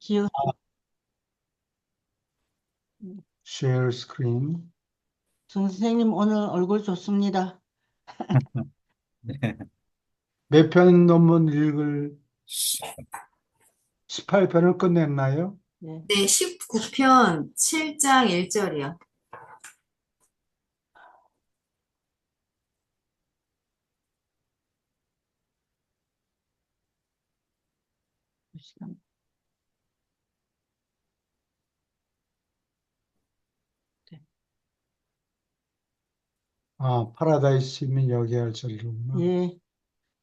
기억, share screen. 선생님 오늘 얼굴 좋습니다. 몇 편 논문 읽을 18편을 끝냈나요? 네. 네, 19편 7장 1절이요. 시간. 네. 아, 파라다이스면 여기 할 자리로구나. 예,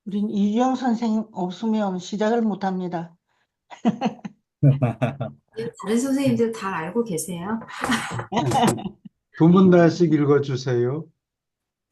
우린 이주영 선생님 없으면 시작을 못 합니다. 다른 선생님들 다 알고 계세요? 두 문단씩 읽어주세요.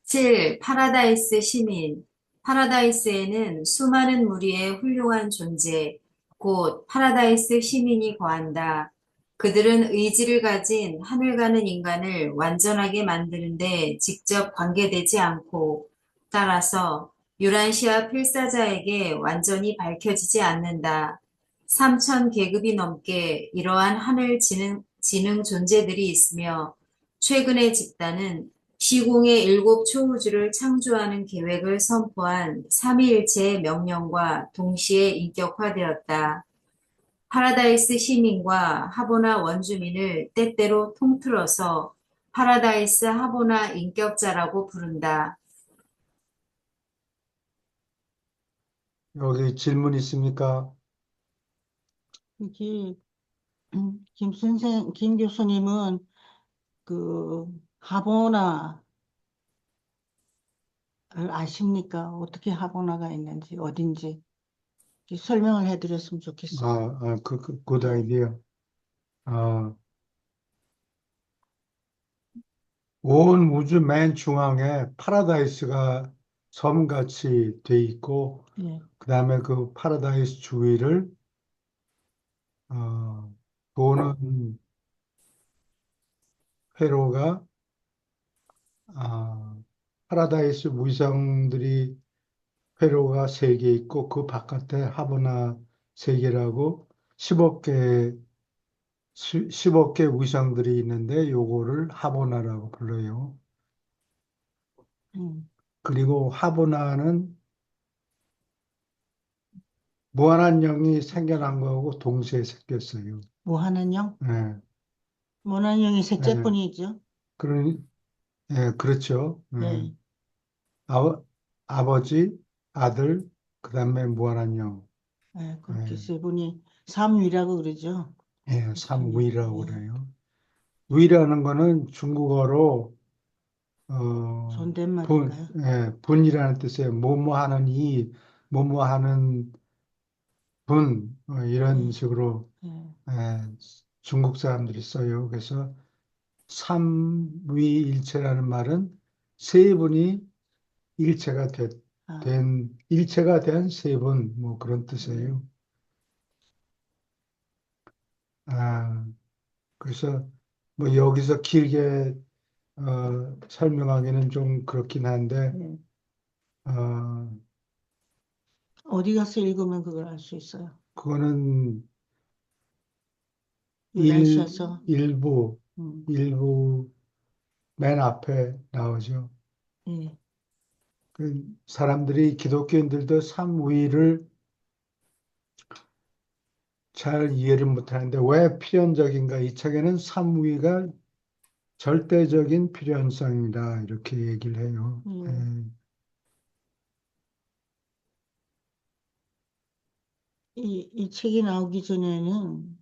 7. 파라다이스 시민. 파라다이스에는 수많은 무리의 훌륭한 존재, 곧 파라다이스 시민이 거한다. 그들은 의지를 가진 하늘 가는 인간을 완전하게 만드는데 직접 관계되지 않고, 따라서 유란시아 필사자에게 완전히 밝혀지지 않는다. 3천 계급이 넘게 이러한 지능 존재들이 있으며, 최근의 집단은 시공의 일곱 초우주를 창조하는 계획을 선포한 삼위일체의 명령과 동시에 인격화되었다. 파라다이스 시민과 하보나 원주민을 때때로 통틀어서 파라다이스 하보나 인격자라고 부른다. 여기 질문 있습니까? 여기 김 교수님은 그 하보나를 아십니까? 어떻게 하보나가 있는지 어딘지 이렇게 설명을 해드렸으면 좋겠어요. 굿 예, 아이디어. 아, 온 우주 맨 중앙에 파라다이스가 섬같이 돼 있고, 예, 그 다음에 그 파라다이스 주위를, 어, 도는 회로가, 아, 파라다이스 위성들이 회로가 3개 있고, 그 바깥에 하버나 3개라고 10억 개 위성들이 있는데, 요거를 하버나라고 불러요. 음, 그리고 하버나는 무한한 영이 생겨난 거하고 동시에 생겼어요. 무한한영? 예, 무한한영이 예, 셋째뿐이죠. 그러니, 예, 그렇죠. 예. 예, 아버지, 아들, 그 다음에 무한한 영. 예, 그렇게 예, 세 분이 삼위라고 그러죠. 예, 삼위. 삼위라고 예, 그래요. 위라는 거는 중국어로, 존댓말인가요? 분이라는 뜻이에요. 뭐뭐 하는 이, 뭐뭐 하는 분, 이런 예, 식으로, 예, 예, 중국 사람들이 써요. 그래서 삼위일체라는 말은 세 분이 일체가 아, 일체가 된 세 분, 뭐 그런 예, 뜻이에요. 아, 그래서 뭐 여기서 길게 설명하기는 좀 그렇긴 한데, 예. 어, 어디 가서 읽으면 그걸 알 수 있어요. 그거는 유난시아서, 일부, 음, 일부 맨 앞에 나오죠. 예, 그 사람들이 기독교인들도 삼위를 잘 이해를 못하는데 왜 필연적인가? 이 책에는 삼위가 절대적인 필연성이다 이렇게 얘기를 해요. 예. 이 책이 나오기 전에는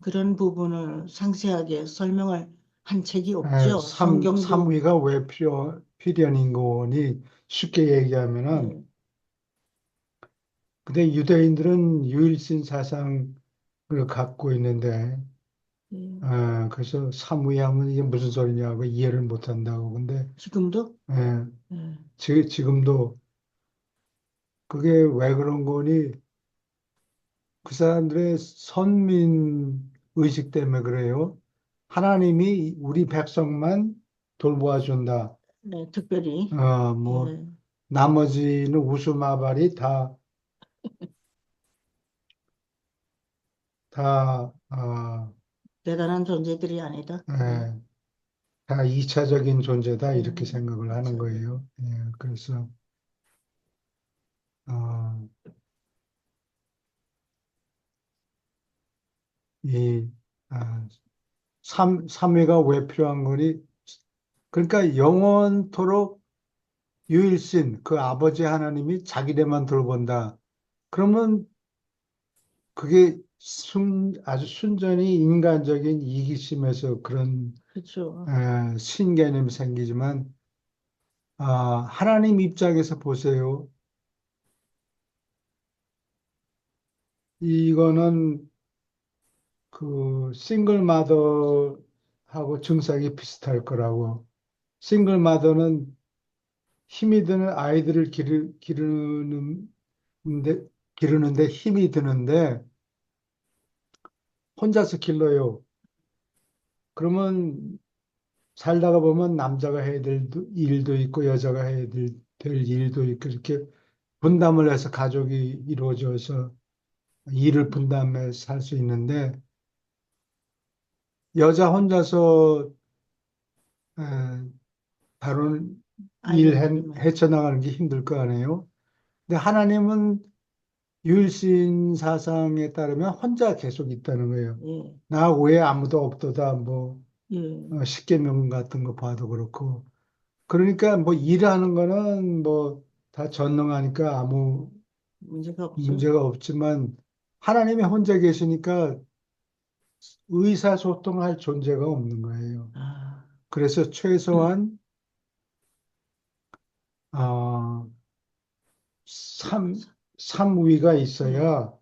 그런 부분을 상세하게 설명을 한 책이 없죠. 성경도, 삼위가 왜 필연인 거니 쉽게 얘기하면은 예, 근데 유대인들은 유일신 사상을 갖고 있는데 예. 그래서 삼위 하면 이게 무슨 소리냐고 이해를 못 한다고. 근데 지금도, 예, 예, 지금도 그게 왜 그런 거니 그 사람들의 선민 의식 때문에 그래요. 하나님이 우리 백성만 돌보아 준다. 네, 특별히, 뭐 예, 나머지는 우수마발이 다 다, 대단한 존재들이 아니다. 예, 다 이차적인 존재다 이렇게 음, 생각을 하는 참, 거예요. 예, 그래서 어, 이 삼위가 왜 필요한 거니? 그러니까 영원토록 유일신 그 아버지 하나님이 자기네만 돌본다. 그러면 그게 아주 순전히 인간적인 이기심에서 그런 그렇죠. 신개념이 생기지만 하나님 입장에서 보세요. 이거는 그 싱글 마더하고 증상이 비슷할 거라고. 싱글 마더는 힘이 드는 아이들을 기르는데 힘이 드는데 혼자서 길러요. 그러면 살다가 보면 남자가 해야 될 일도 있고 여자가 해야 될 일도 있고 이렇게 분담을 해서 가족이 이루어져서 일을 분담해 살 수 있는데 여자 혼자서 에, 다른 일 아이를 기르면, 헤쳐나가는 게 힘들 거 아니에요. 근데 하나님은 유일신 사상에 따르면 혼자 계속 있다는 거예요. 예, 나 외에 아무도 없도다 뭐 예, 십계명 같은 거 봐도 그렇고 그러니까 뭐 일하는 거는 뭐 다 전능하니까 아무 문제가 없죠. 문제가 없지만 하나님이 혼자 계시니까 의사소통할 존재가 없는 거예요. 아, 그래서 최소한 어, 삼, 삼위가 예, 있어야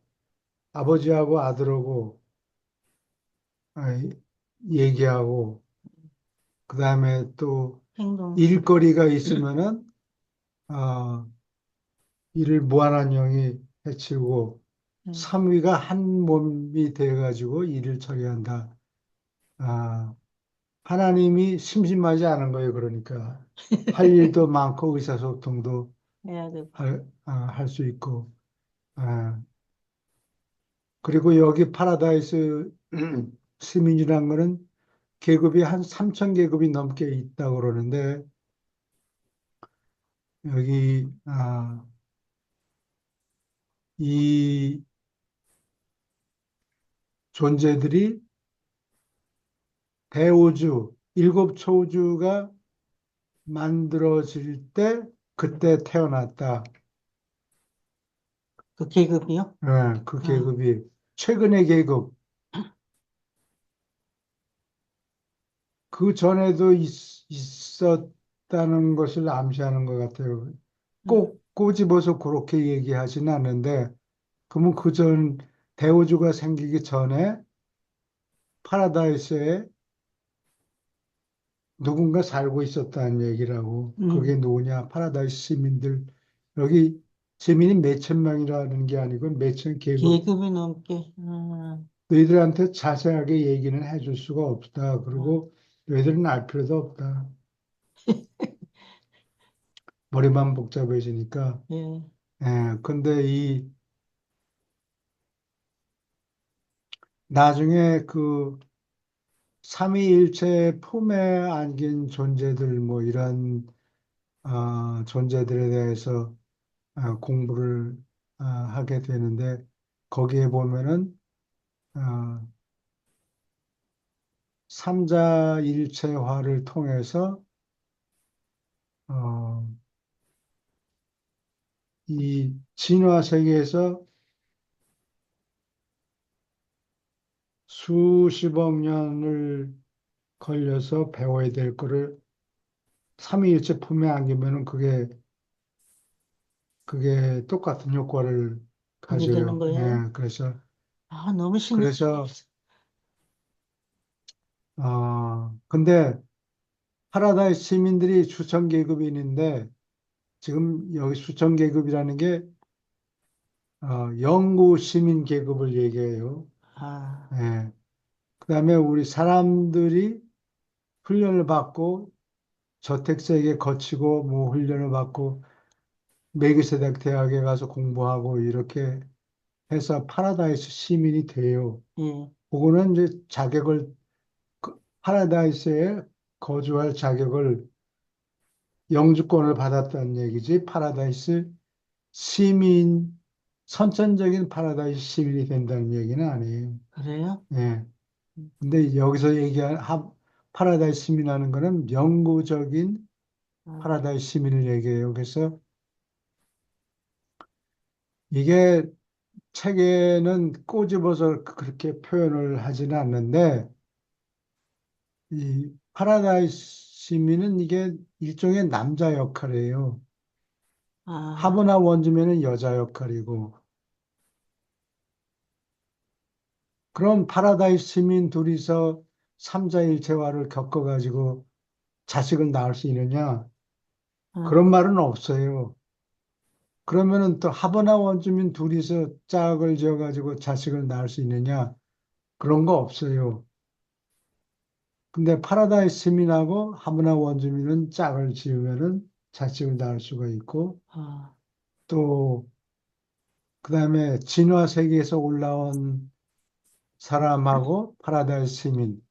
아버지하고 아들하고 아, 얘기하고 그다음에 또 행동하고, 일거리가 있으면은 어, 이를 무한한 영이 해치고 예, 삼위가 한 몸이 되어가지고 일을 처리한다. 아, 하나님이 심심하지 않은 거예요. 그러니까 할 일도 많고 의사소통도 해야 되고, 할 수 있고. 아, 그리고 여기 파라다이스 시민이라는 거는 계급이 한 3천 계급이 넘게 있다고 그러는데 여기 이 존재들이 대우주, 일곱 초우주가 만들어질 때 그때 태어났다. 그 계급이요? 그 아, 계급이 최근의 계급. 그 전에도 있었다는 것을 암시하는 것 같아요. 음, 꼭 꼬집어서 그렇게 얘기하지는 않는데, 그러면 그 전 대우주가 생기기 전에 파라다이스에 누군가 살고 있었다는 얘기라고. 그게 음, 누구냐? 파라다이스 시민들. 여기 시민이 몇천 명이라는 게 아니고 몇천 계급. 계급이 넘게, 너희들한테 자세하게 얘기는 해줄 수가 없다. 아, 그리고 너희들은 알 필요도 없다. 머리만 복잡해지니까. 예, 근데 나중에 그 삼위일체 품에 안긴 존재들, 뭐 이런, 존재들에 대해서 공부를 하게 되는데, 거기에 보면은, 어, 삼자일체화를 통해서, 어, 이 진화 세계에서 수십억 년을 걸려서 배워야 될 거를 삼위일체 품에 안기면은 그게 똑같은 효과를 하게 되는 가져요. 거예요. 예, 아, 너무 그래서, 신기해. 근데 파라다이스 시민들이 수천 계급이 있는데 지금 여기 수천 계급이라는 게, 영구 시민 계급을 얘기해요. 아, 예. 그다음에 우리 사람들이 훈련을 받고 저택세계 거치고 뭐 훈련을 받고 멜기세덱 대학에 가서 공부하고 이렇게 해서 파라다이스 시민이 돼요. 예. 그거는 이제 자격을, 파라다이스에 거주할 자격을, 영주권을 받았다는 얘기지. 파라다이스 시민, 선천적인 파라다이스 시민이 된다는 얘기는 아니에요. 그래요? 예. 음. 근데 여기서 얘기한 파라다이스 시민이라는 거는 영구적인 아, 파라다이스 시민을 얘기해요. 그래서 이게 책에는 꼬집어서 그렇게 표현을 하지는 않는데, 이 파라다이스 시민은 이게 일종의 남자 역할이에요. 아, 하브나 원주민은 여자 역할이고, 그럼 파라다이스 시민 둘이서 삼자일체화를 겪어가지고 자식을 낳을 수 있느냐? 아, 그런 말은 없어요. 그러면은 또 하브나 원주민 둘이서 짝을 지어가지고 자식을 낳을 수 있느냐? 그런 거 없어요. 근데 파라다이스 시민하고 하브나 원주민은 짝을 지으면은 자식을 낳을 수가 있고, 아, 또 그다음에 진화 세계에서 올라온 사람하고 파라다이스 시민,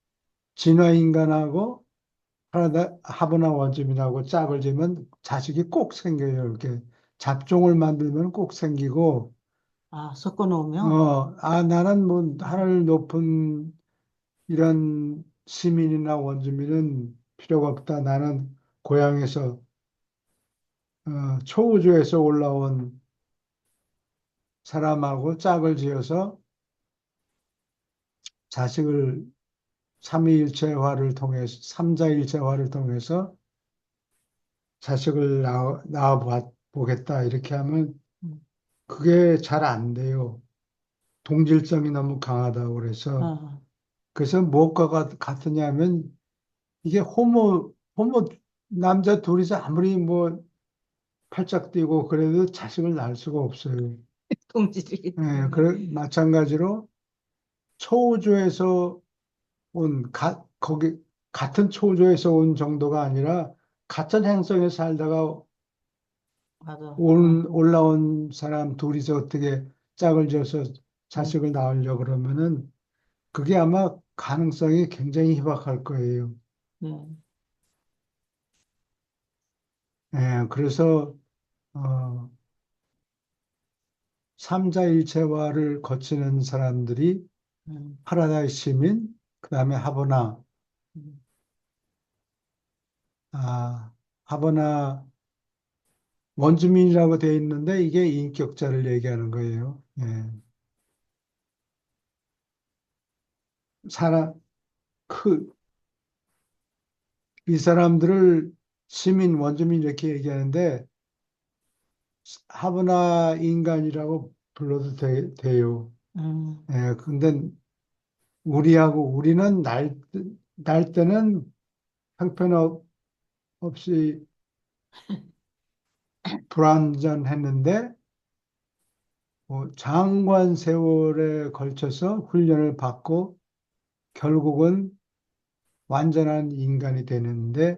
진화 인간하고 하브나 원주민하고 짝을 지으면 자식이 꼭 생겨요. 이렇게 잡종을 만들면 꼭 생기고, 섞어 놓으면? 나는 뭐 음, 하늘 높은 이런 시민이나 원주민은 필요가 없다. 나는 고향에서 초우주에서 올라온 사람하고 짝을 지어서 자식을 삼위일체화를 통해서, 삼자일체화를 통해서 자식을 낳아 보겠다. 이렇게 하면 음, 그게 잘 안 돼요. 동질성이 너무 강하다고 그래서. 아, 그래서 무엇과 같으냐면 이게 호모, 남자 둘이서 아무리 뭐 팔짝 뛰고 그래도 자식을 낳을 수가 없어요. 동질이기 예, 때문에. 그래, 마찬가지로 초우주에서 거기, 같은 초우주에서 온 정도가 아니라 같은 행성에 살다가 맞아. 어, 올라온 사람 둘이서 어떻게 짝을 지어서 음, 자식을 낳으려고 그러면은 그게 아마 가능성이 굉장히 희박할 거예요. 네. 예, 그래서, 어, 삼자일체화를 거치는 사람들이 음, 파라다이스 시민, 그 다음에 음. 아, 하버나 원주민이라고 되어 있는데 이게 인격자를 얘기하는 거예요. 예. 사람, 그, 이 사람들을 시민, 원주민 이렇게 얘기하는데 하브나 인간이라고 불러도 돼요. 음, 예, 근데 우리는 날 때는 형편없이 불완전했는데 장관 세월에 걸쳐서 훈련을 받고 결국은 완전한 인간이 되는데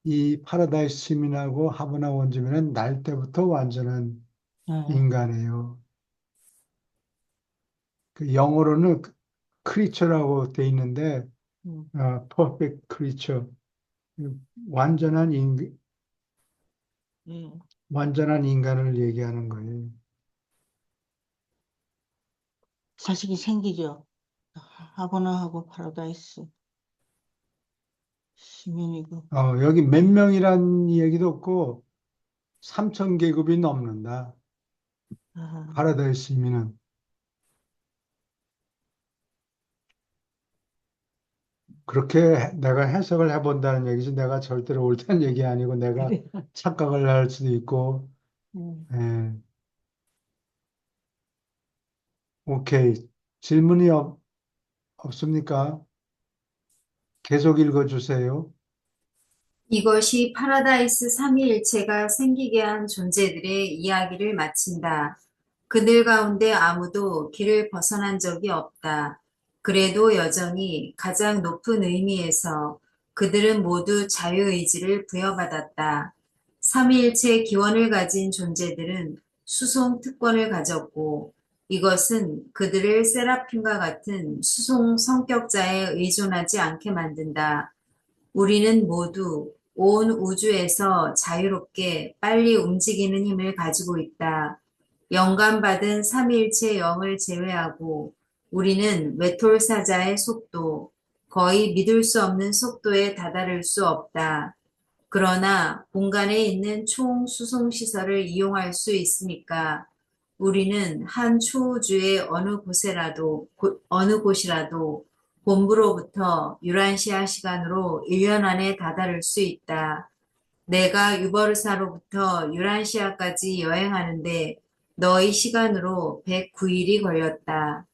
이 파라다이스 시민하고 하브나 원주민은 날 때부터 완전한 네. 인간이에요. 그 영어로는 크리처라고 돼 있는데 음, 퍼펙트 크리처, 완전한 예. 완전한 인간을 얘기하는 거예요. 자식이 생기죠. 하버나하고 파라다이스 시민이고. 여기 몇 명이란 얘기도 없고 3천 계급이 넘는다. 아, 파라다이스 시민은. 그렇게 내가 해석을 해본다는 얘기지 내가 절대로 옳다는 얘기 아니고 내가 그래. 착각을 할 수도 있고. 음. 예, 오케이. 질문이 없습니까? 계속 읽어주세요. 이것이 파라다이스 삼위일체가 생기게 한 존재들의 이야기를 마친다. 그들 가운데 아무도 길을 벗어난 적이 없다. 그래도 여전히 가장 높은 의미에서 그들은 모두 자유의지를 부여받았다. 삼위일체 기원을 가진 존재들은 수송 특권을 가졌고 이것은 그들을 세라핌과 같은 수송 성격자에 의존하지 않게 만든다. 우리는 모두 온 우주에서 자유롭게 빨리 움직이는 힘을 가지고 있다. 영감받은 삼위일체 영을 제외하고 우리는 외톨사자의 속도, 거의 믿을 수 없는 속도에 다다를 수 없다. 그러나 공간에 있는 총 수송 시설을 이용할 수 있으니까 우리는 한 초우주의 어느 곳이라도 본부로부터 유란시아 시간으로 1년 안에 다다를 수 있다. 내가 유버르사로부터 유란시아까지 여행하는데 너희 시간으로 109일이 걸렸다.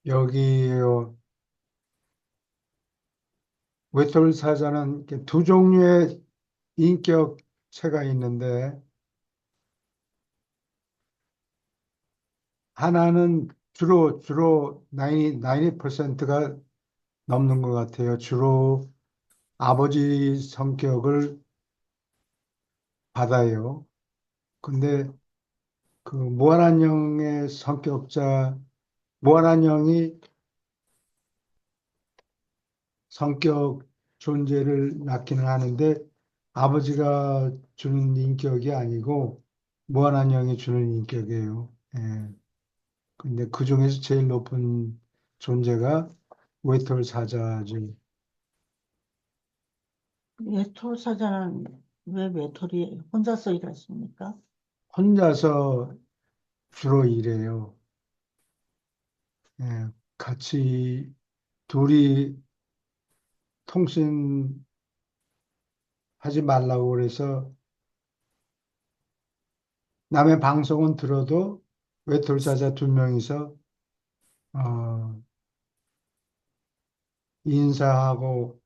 여기요. 외톨사자는 이렇게 두 종류의 인격체가 있는데 하나는 주로 90%가 넘는 것 같아요. 주로 아버지 성격을 받아요. 근데 그 무한한 영의 성격자, 무한한 영이 성격 존재를 낳기는 하는데 아버지가 주는 인격이 아니고 무한한 영이 주는 인격이에요. 예. 근데 그 중에서 제일 높은 존재가 외톨 사자죠. 외톨 사자는 왜 외톨이 혼자서 일하십니까? 혼자서 주로 일해요. 예. 같이 둘이 통신하지 말라고 그래서 남의 방송은 들어도 외톨 사자 두 명이서 어, 인사하고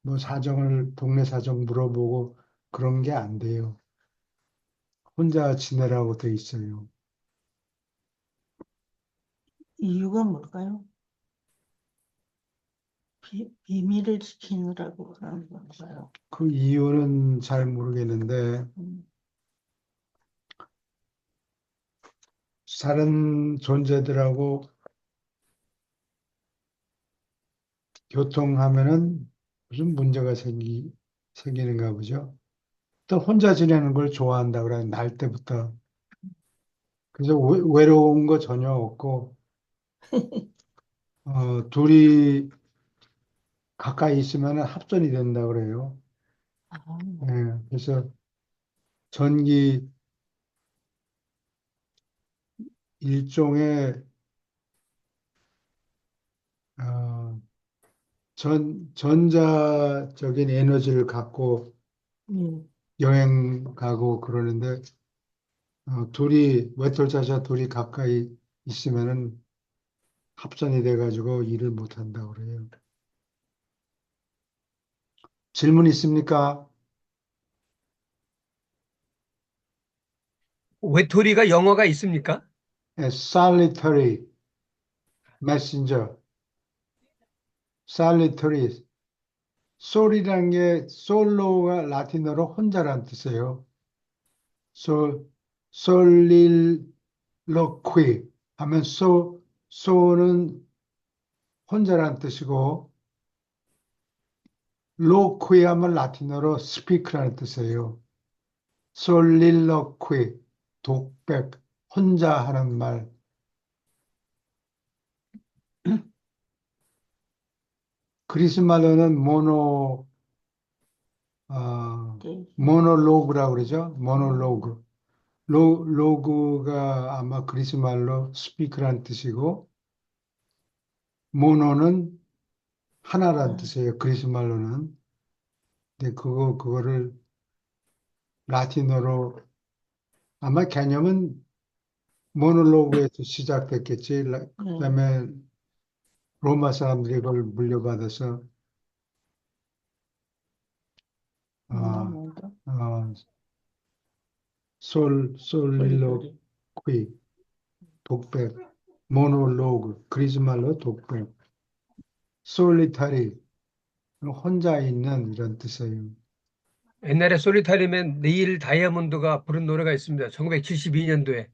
뭐 사정을 동네 사정 물어보고 그런 게 안 돼요. 혼자 지내라고 돼 있어요. 이유가 뭘까요? 비밀을 지키느라고 그러는 건가요? 그 이유는 잘 모르겠는데 음, 다른 존재들하고 교통하면은 무슨 문제가 생기는가 보죠. 또 혼자 지내는 걸 좋아한다 그래, 날 때부터. 그래서 외로운 거 전혀 없고, 둘이 가까이 있으면 합선이 된다 그래요. 아, 예, 그래서 전기 일종의, 어, 전자적인 에너지를 갖고 예. 여행 가고 그러는데, 외톨자자 둘이 가까이 있으면은 합선이 돼가지고 일을 못 한다 그래요. 질문 있습니까? 외톨이가 영어가 있습니까? solitary messenger, solitary. 솔이라는 게 솔로가 라틴어로 혼자란 뜻이에요. 솔, 솔릴로퀴 하면 소는 혼자란 뜻이고 로퀴 하면 라틴어로 스피크라는 뜻이에요. 솔릴로퀴, 독백, 혼자 하는 말. 그리스 말로는 네. 모노로그라고 그러죠. 모노로그. 로그가 아마 그리스 말로 스피크라는 뜻이고, 모노는 하나란 아, 뜻이에요. 그리스 말로는. 근데 그거를 라틴어로 아마 개념은 모노로그에서 시작됐겠지. 네. 그다음에 로마 사람들이 그걸 물려받아서, 어, 뭐다? 어, 솔릴로퀴, 소리소리. 독백, 모노로그, 그리스 말로 독백, 솔리타리, 혼자 있는 이런 뜻이에요. 옛날에 솔리타리맨 네일 다이아몬드가 부른 노래가 있습니다. 1972년도에.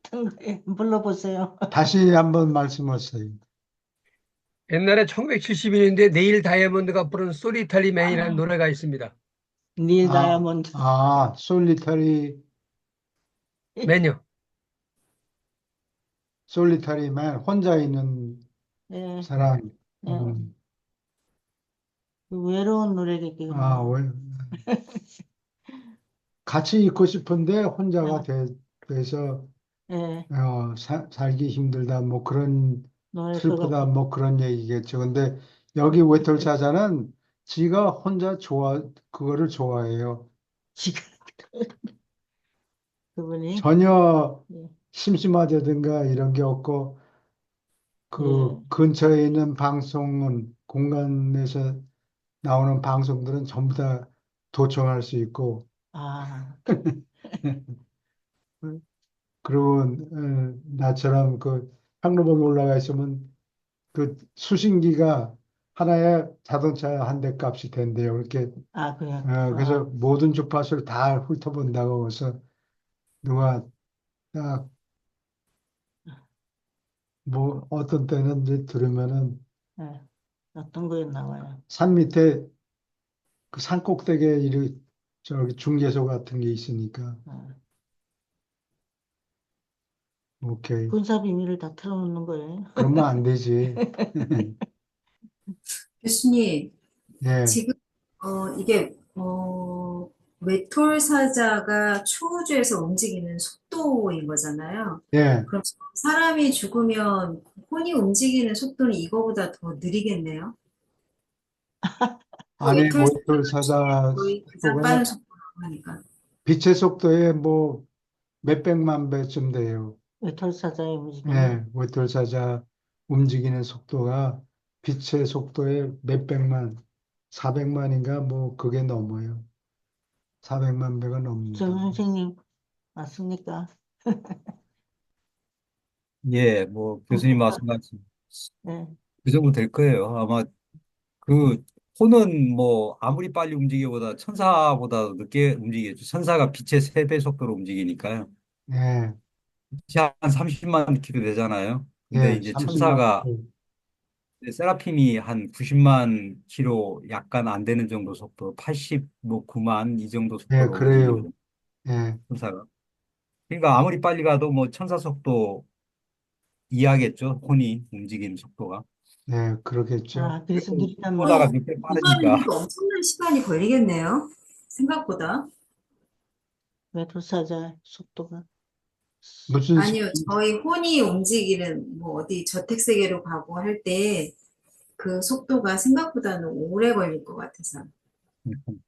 어떤 거예요? 불러보세요. 다시 한번 말씀하세요. 옛날에 1972년도에 네일 다이아몬드가 부른 솔리타리맨이라는 아, 노래가 있습니다. 닐 아, 다이아몬드. 솔리터리 예, 맨, 혼자 있는 예, 사람. 예. 그 외로운 노래가 아, 기억나요. 왜, 같이 있고 싶은데 혼자가 아, 돼서, 예, 살기 힘들다, 뭐 그런, 노래서가 슬프다, 뭐 그런 얘기겠죠. 근데 여기 외톨사자는 지가 혼자 그거를 좋아해요. 지금 그분이 전혀 예, 심심하다든가 이런 게 없고, 예. 그 근처에 있는 방송은, 공간에서 나오는 방송들은 전부 다 도청할 수 있고, 아, 그리고 나처럼 그 평로봉에 올라가 있으면 그 수신기가 하나에 자동차 한 대 값이 된대요. 그렇게 아, 그냥 그래서 아, 모든 주파수를 다 훑어본다고 해서 누가 딱 뭐 어떤 때는 이제 들으면은 예. 어떤 거에 나와요. 산 밑에 그 산 꼭대기에 저기 중계소 같은 게 있으니까 아, 오케이. 군사 비밀을 다 털어놓는 거예요. 그러면 안 되지. 교수님, 예, 지금 이게 외톨 사자가 초우주에서 움직이는 속도인 거잖아요. 예. 그럼 사람이 죽으면 혼이 움직이는 속도는 이거보다 더 느리겠네요. 그 안에 외톨 모털 사자가 중에 사자 거의 가장 속도가 빠른 속도라고 하니까. 빛의 속도에 뭐 몇백만 배쯤 돼요. 외톨사자의 움직이는 예, 모털 사자 움직이는 속도가 빛의 속도에 몇백만, 400만인가 뭐 그게 넘어요. 400만 배가 정 넘는다고. 선생님 맞습니까? 예, 뭐 교수님 말씀하신 예. 그 정도 될 거예요. 아마 그 혼은 뭐 아무리 빨리 움직여보다 천사보다 늦게 움직이겠죠. 천사가 빛의 3배 속도로 움직이니까요. 예, 빛이 한 30만 킬로 되잖아요. 근데 예, 이제 30만. 천사가 세라핌이 한 90만 킬로 약간 안 되는 정도 속도, 89만 이 정도 예, 속도로 그래요. 움직이거든요. 예, 천사가. 그러니까 아무리 빨리 가도 뭐 천사 속도 이해하겠죠. 혼이 움직이는 속도가. 예, 그러겠죠. 아, 그래서 느리단 보다가 말이에요. 혼, 몇 배 빠르니까. 혼하는데도 엄청난 시간이 걸리겠네요. 생각보다. 외톨사자 속도가. 무슨, 아니요, 저희 혼이 움직이는 뭐 어디 저택세계로 가고 할 때 그 속도가 생각보다는 오래 걸릴 것 같아서.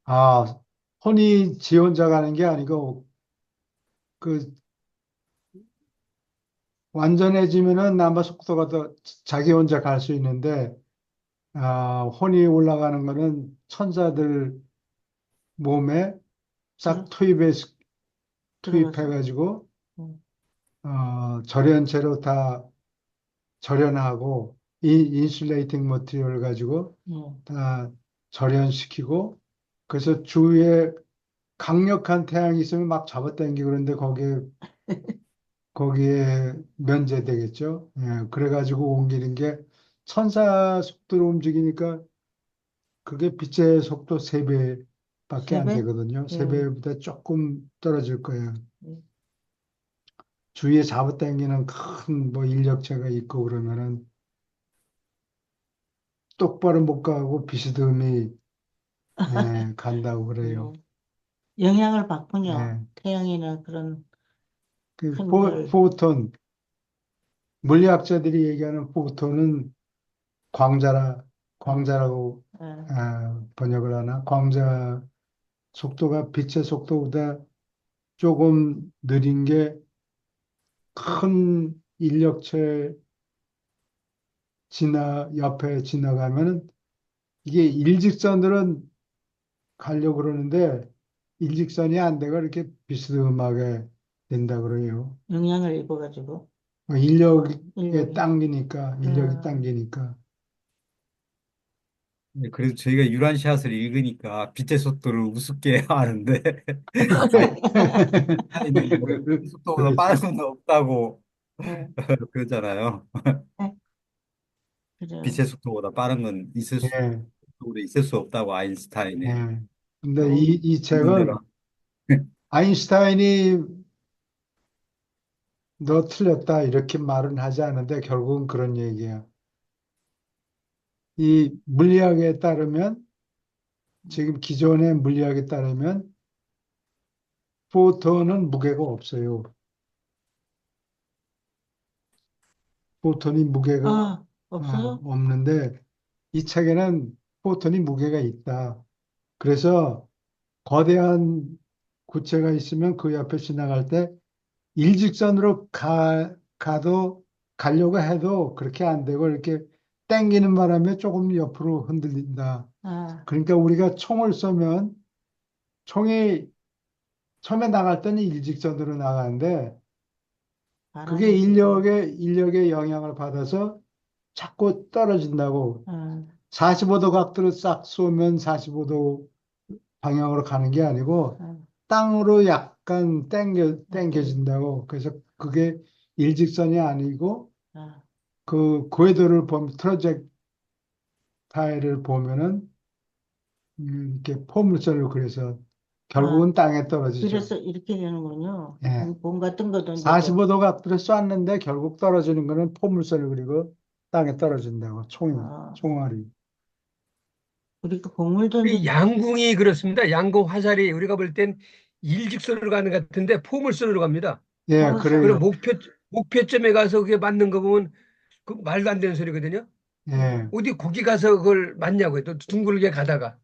아, 혼이 지 혼자 가는 게 아니고, 그, 완전해지면은 아마 속도가 더 자기 혼자 갈 수 있는데, 혼이 올라가는 거는 천사들 몸에 싹 들어가서. 투입해가지고, 음, 절연체로 다 절연하고, 인슐레이팅 머티리얼 가지고 음. 다 절연시키고, 그래서 주위에 강력한 태양이 있으면 막 잡아당기고 그런데 거기에 면제되겠죠. 예, 그래가지고 옮기는 게 천사 속도로 움직이니까 그게 빛의 속도 3배밖에 세 안 배? 되거든요. 세 예. 배보다 조금 떨어질 거예요. 예. 주위에 잡아당기는 큰 뭐 인력체가 있고 그러면은 똑바로 못 가고 비스듬히 간다고 그래요. 예. 영향을 받군요. 예. 태양이나 그런 그 큰 별. 포톤 물리학자들이 얘기하는 포톤은 광자라 광자라고 예. 번역을 하나? 광자 속도가 빛의 속도보다 조금 느린 게 큰 인력체 옆에 지나가면은 이게 일직선으로는 가려고 그러는데 일직선이 안 되고 이렇게 비스듬하게 된다 그래요. 영향을 입어가지고 인력에 인력이. 당기니까, 인력이 음, 당기니까. 네, 그래도 저희가 유란시앗을 읽으니까 빛의 속도를 우습게 하는데 아인슈타인은 뭐 빛의 속도보다 빠른 그렇죠. 건 없다고 네, 그러잖아요. 네, 그래요. 빛의 속도보다 빠른 건 예, 속도로 있을 수 없다고 아인슈타인의 예. 근데 어, 이 이론대로. 책은 아인슈타인이 너 틀렸다 이렇게 말은 하지 않는데 결국은 그런 얘기야. 이 물리학에 따르면 지금 기존의 물리학에 따르면 포톤은 무게가 없어요. 포톤이 무게가 아, 없어요? 없는데 이 책에는 포톤이 무게가 있다. 그래서 거대한 구체가 있으면 그 옆에 지나갈 때 일직선으로 가도 가려고 해도 그렇게 안 되고 이렇게 당기는 바람에 조금 옆으로 흔들린다. 아, 그러니까 우리가 총을 쏘면 총이 처음에 나갈 때는 일직선으로 나가는데 그게 바람이 불고, 인력의 영향을 받아서 자꾸 떨어진다고. 아, 45도 각도로 싹 쏘면 45도 방향으로 가는 게 아니고 아, 땅으로 약간 땡겨, 당겨진다고. 그래서 그게 일직선이 아니고 아, 그 궤도를 보면 트라젝타일을 보면은 이렇게 포물선을 그래서 아, 결국은 땅에 떨어지죠. 그래서 이렇게 되는군요. 예. 뭔가 뜬 거 던져도, 45도 각도로 쐈는데 결국 떨어지는 거는 포물선을 그리고 땅에 떨어진다고. 아, 총알이. 우리가 공을 이 던져도, 양궁이 그렇습니다. 양궁 화살이 우리가 볼 땐 일직선으로 가는 것 같은데 포물선으로 갑니다. 예, 포물선, 그리고 그래요. 목표점에 가서 그게 맞는 거 보면 그 말도 안 되는 소리거든요. 예, 어디 거기 가서 그걸 맞냐고요. 또 둥글게 가다가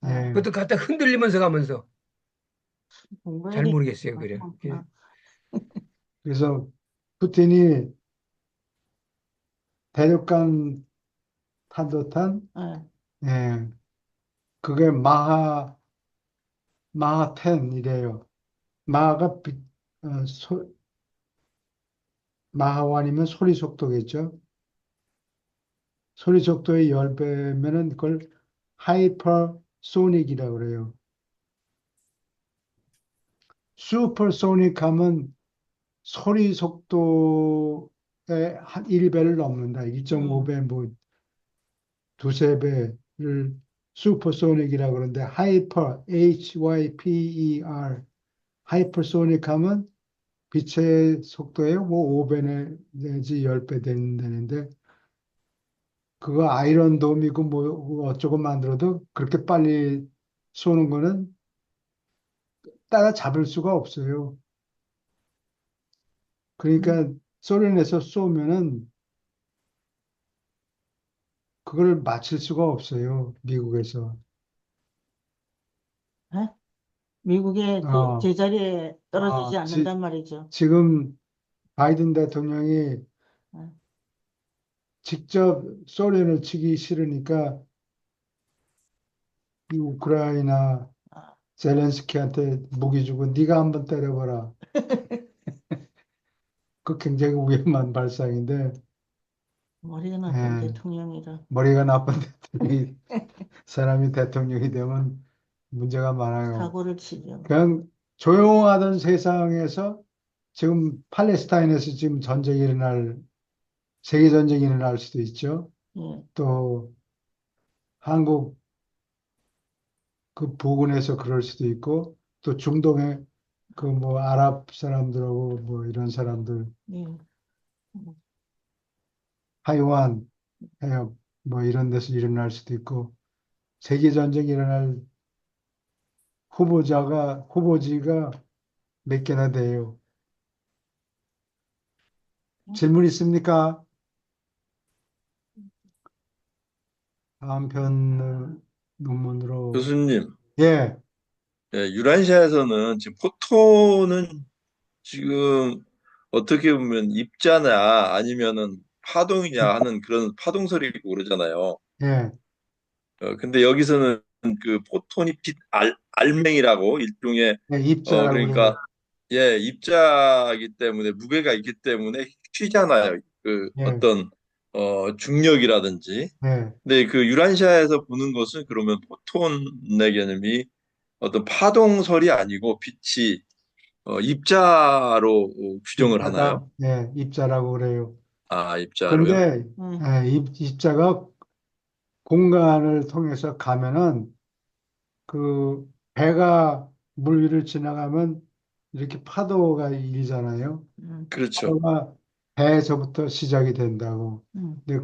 아, 예. 그것도 갖다 흔들리면서 가면서 잘 공부해야겠다. 모르겠어요. 그래. 예. 그래서 푸틴이 대륙간 탄도탄, 아, 예, 그게 마하 10이래요. 마하가 어, 마하 1이면 소리 속도겠죠. 소리 속도의 10배면은 그걸 하이퍼소닉이라고 그래요. 슈퍼소닉 하면 소리 속도의 한 1배를 넘는다. 1.5배, 뭐 두세 배를 슈퍼소닉이라고 그러는데 하이퍼, HYPER, 하이퍼소닉 하면 빛의 속도의 뭐 5배 내지 10배 된다는데 그거 아이언돔이고 뭐 어쩌고 만들어도 그렇게 빨리 쏘는 거는 따라잡을 수가 없어요. 그러니까 소련에서 쏘면은 그걸 맞힐 수가 없어요. 미국에서. 예? 미국의 그 어, 제자리에 떨어지지 어, 않는단 말이죠. 지금 바이든 대통령이 아, 직접 소련을 치기 싫으니까 이 우크라이나 아, 젤렌스키한테 무기 주고 네가 한번 때려봐라. 그 굉장히 위험한 발상인데 머리가 나쁜 예, 대통령이라. 머리가 나쁜 대통령이 사람이 대통령이 되면 문제가 많아요. 사고를 치죠. 그냥 조용하던 세상에서 지금 팔레스타인에서 지금 전쟁이 일어날 세계 전쟁이 일어날 수도 있죠. 예. 또 한국 그 부근에서 그럴 수도 있고 또 중동에 그 뭐 아랍 사람들하고 뭐 이런 사람들 예. 타이완 해협 뭐 이런 데서 일어날 수도 있고 세계 전쟁이 일어날 후보지가 몇 개나 돼요. 질문 있습니까? 다음 편 논문으로 교수님, 예, 예, 유란시아에서는 지금 포토는 지금 어떻게 보면 입자냐 아니면은 파동이냐 하는 그런 파동 소리고 그러잖아요. 예, 근데 여기서는 그 포톤이 빛 알맹이라고 일종의 예, 입자라고 그래요. 그러니까 입자이기 때문에 무게가 있기 때문에 휘잖아요. 그 예, 어떤 중력이라든지. 네, 근데 그 유란시아에서 보는 것은 그러면 포톤의 개념이 어떤 파동설이 아니고 빛이 입자로 규정을 하나요? 입자다. 네, 입자라고 그래요. 아, 입자로요? 근데 입자가 공간을 통해서 가면은 그 배가 물 위를 지나가면 이렇게 파도가 일잖아요. 음, 그렇죠. 파도가 배에서부터 시작이 된다고. 음, 근데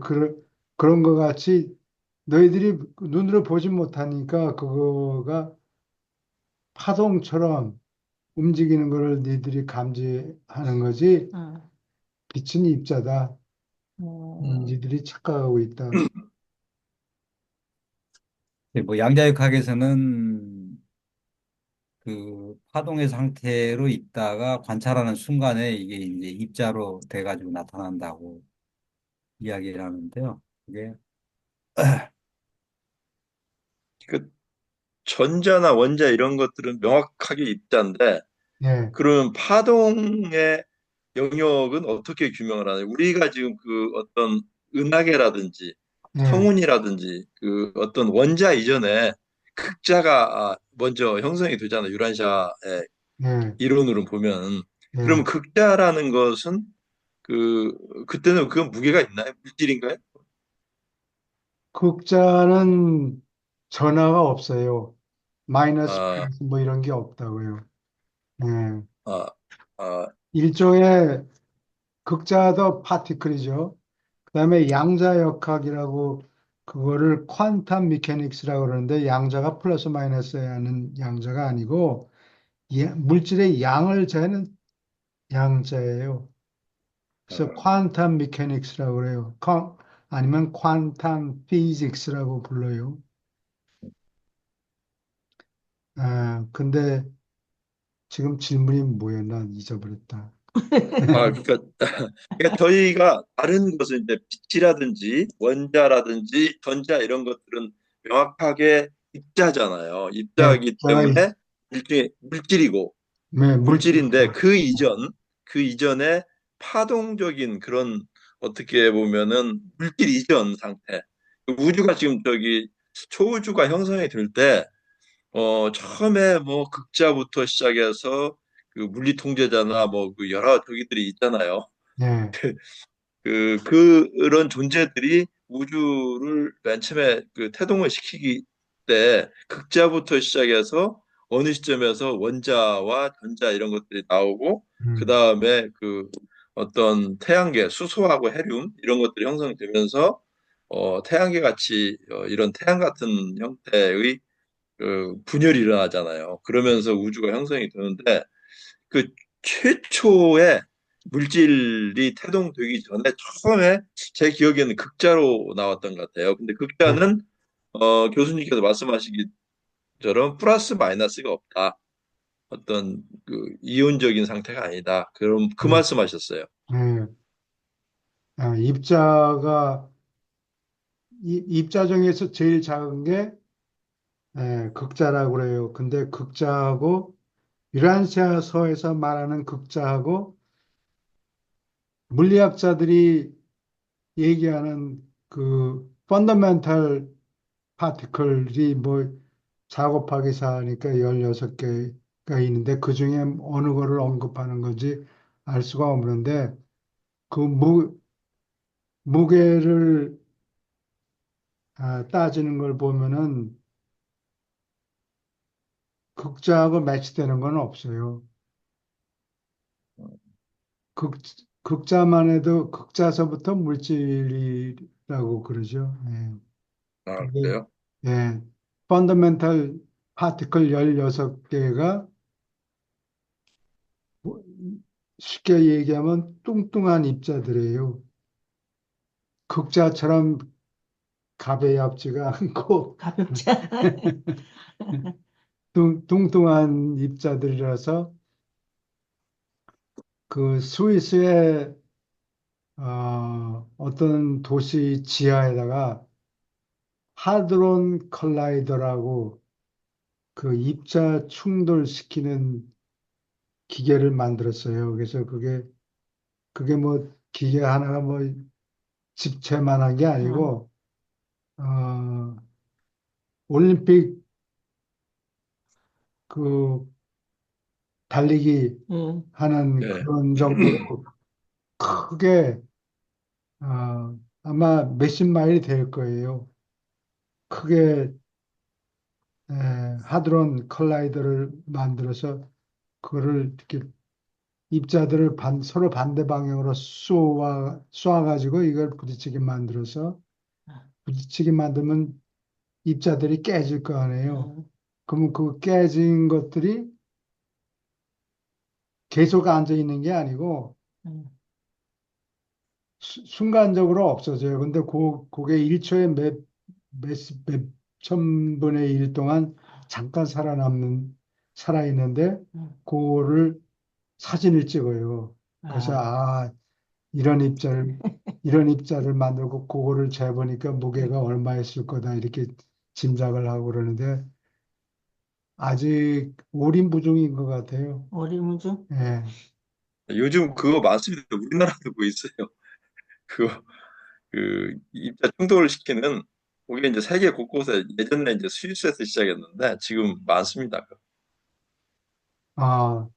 그런 것 같이 너희들이 눈으로 보지 못하니까 그거가 파동처럼 움직이는 거를 너희들이 감지하는 거지. 음, 빛은 입자다. 음. 너희들이 착각하고 있다. 뭐 양자역학에서는 그 파동의 상태로 있다가 관찰하는 순간에 이게 이제 입자로 돼가지고 나타난다고 이야기를 하는데요. 이게 그 전자나 원자 이런 것들은 명확하게 입자인데, 예, 그러면 파동의 영역은 어떻게 규명을 하나요? 우리가 지금 그 어떤 은하계라든지 예, 성운이라든지 그 어떤 원자 이전에 극자가 먼저 형성이 되잖아요. 유란샤의 예, 이론으로 보면. 그러면 예. 극자라는 것은 그때는 그 무게가 있나요? 물질인가요? 극자는 전하가 없어요. 마이너스 아, 플러스 뭐 이런 게 없다고요. 예. 아, 아, 일종의 극자도 파티클이죠. 그다음에 양자역학이라고 그거를 퀀텀 미케닉스라고 그러는데 양자가 플러스 마이너스에 하는 양자가 아니고 물질의 양을 재는 양자예요. 그래서 퀀텀 미케닉스라고 그래요. 아니면 퀀텀 피직스라고 불러요. 근데 지금 질문이 뭐였나 잊어버렸다. 그러니까, 그러니까 저희가 다른 것은 이제 빛이라든지 원자라든지 전자 이런 것들은 명확하게 입자잖아요. 네, 입자이기 자가 때문에 일종의 물질이고 네, 물질인데 물질이죠. 그 이전에 파동적인 그런 어떻게 보면은 물질 이전 상태. 우주가 지금 저기 초우주가 형성이 될 때 처음에 뭐 극자부터 시작해서 그 물리 통제자나 뭐 그 여러 저기들이 있잖아요. 네, 그런 존재들이 우주를 맨 처음에 그 태동을 시키기 때 극자부터 시작해서 어느 시점에서 원자와 전자 이런 것들이 나오고 그 음, 다음에 그 어떤 태양계 수소하고 헤륨 이런 것들이 형성되면서 태양계 같이 이런 태양 같은 형태의 분열이 일어나잖아요. 그러면서 우주가 형성이 되는데 그 최초의 물질이 태동되기 전에 처음에 제 기억에는 극자로 나왔던 것 같아요. 근데 네, 극자는 교수님께서 말씀하시기처럼 플러스 마이너스가 없다. 어떤 그 이온적인 상태가 아니다. 그럼 그 네, 말씀하셨어요. 네. 입자가 입자 중에서 제일 작은 게 극자라고 그래요. 근데 극자하고 유란시아서에서 말하는 극자하고 물리학자들이 얘기하는 그 펀더멘탈 파티클이 뭐 작업하기 사니까 16개가 있는데 그중에 어느 거를 언급하는 건지 알 수가 없는데 그 무게를 따지는 걸 보면은 극자하고 매치되는 건 없어요. 극, 극자만 해도 극자서부터 물질이라고 그러죠. 예. 근데 그래요? 예. 펀더멘탈 파티클 16개가 쉽게 얘기하면 뚱뚱한 입자들이에요. 극자처럼 가베엽지가 않고 가볍지 뚱뚱한 입자들이라서 그 스위스의 어떤 도시 지하에다가 하드론 컬라이더라고 그 입자 충돌시키는 기계를 만들었어요. 그래서 그게 뭐 기계 하나가 뭐 집채만한 게 응, 아니고 어, 올림픽 그 달리기 응, 하는 예. 그런 정도로 크게 아마 몇십 마일이 될 거예요. 크게 에, 하드론 컬라이더를 만들어서 그거를 이렇게 입자들을 서로 반대 방향으로 쏘아가지고 이걸 부딪히게 만들어서 부딪히게 만들면 입자들이 깨질 거 아니에요. 응, 그러면 그 깨진 것들이 계속 앉아 있는 게 아니고 응, 순간적으로 없어져요. 근데 그게 1초에 몇 천분의 1 동안 잠깐 살아있는데, 응. 그거를 사진을 찍어요. 그래서, 아, 이런 입자를, 이런 입자를 만들고, 그거를 재보니까 무게가 얼마였을 거다, 이렇게 짐작을 하고 그러는데, 아직 오림부중인 것 같아요. 오리무중? 예. 요즘 그거 많습니다. 우리나라도 그거 있어요. 그거 그 입자 충돌을 시키는 그게 이제 세계 곳곳에 예전에 이제 스위스에서 시작했는데 지금 많습니다. 아,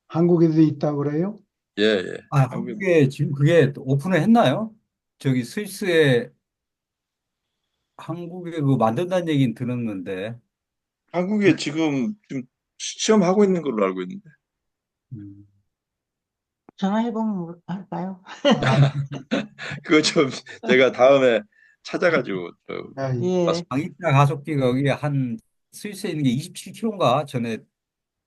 한국에도 있다고 그래요? 예, 예. 아, 한국 한국에 지금 그게 오픈을 했나요? 저기 스위스에 한국에 그 만든다는 얘기는 들었는데. 한국에 지금 시험하고 있는 걸로 알고 있는데 음. 전화해보면 할까요? 아, 그거 좀 제가 다음에 찾아가지고 예. 예, 방입자 가속기가 여기 한 스위스에 있는 게 27km인가 전에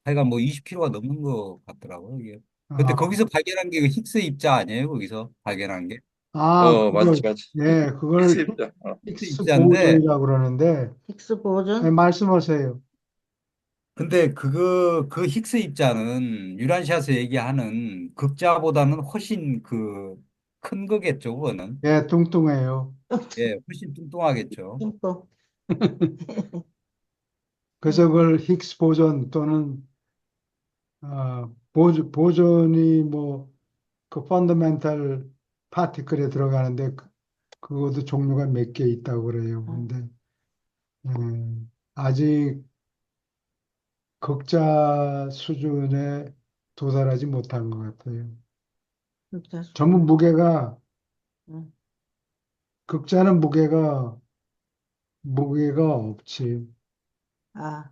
하여간 뭐 20km가 넘는 것 같더라고요, 이게. 근데 아, 거기서 발견한 게 그 힉스 입자 아니에요? 거기서 발견한 게? 맞지, 맞지. 예, 그걸 픽스 입자. 힉스 힉스 입자인데, 보존이라고 그러는데, 힉스 예, 보존? 말씀하세요. 근데 그 힉스 입자는 유란시아에서 얘기하는 극자보다는 훨씬 그 큰 거겠죠, 그거는. 예, 뚱뚱해요. 예, 훨씬 뚱뚱하겠죠. 뚱뚱. 그래서 그걸 힉스 보존 또는, 보존이 뭐, 그 펀더멘탈 파티클에 들어가는데, 그것도 종류가 몇 개 있다고 그래요. 응, 근데, 예, 아직 극자 수준에 도달하지 못한 것 같아요. 진짜 전부 수준. 응. 극자는 무게가 없지. 아,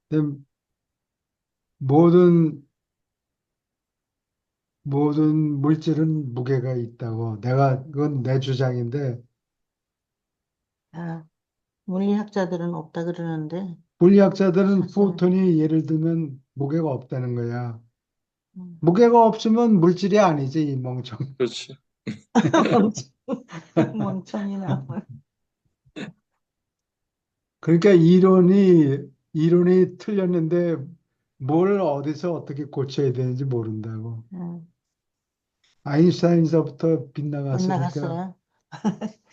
근데 모든 물질은 무게가 있다고. 그건 내 주장인데, 아, 물리학자들은 없다 그러는데, 물리학자들은 사실, 포톤이 예를 들면 무게가 없다는 거야. 음. 무게가 없으면 물질이 아니지, 이 멍청. 그렇지. 멍청이나. 그러니까 이론이 틀렸는데 뭘 어디서 어떻게 고쳐야 되는지 모른다고. 응, 아인슈타인서부터 빗나갔으니까, 빗나갔어요.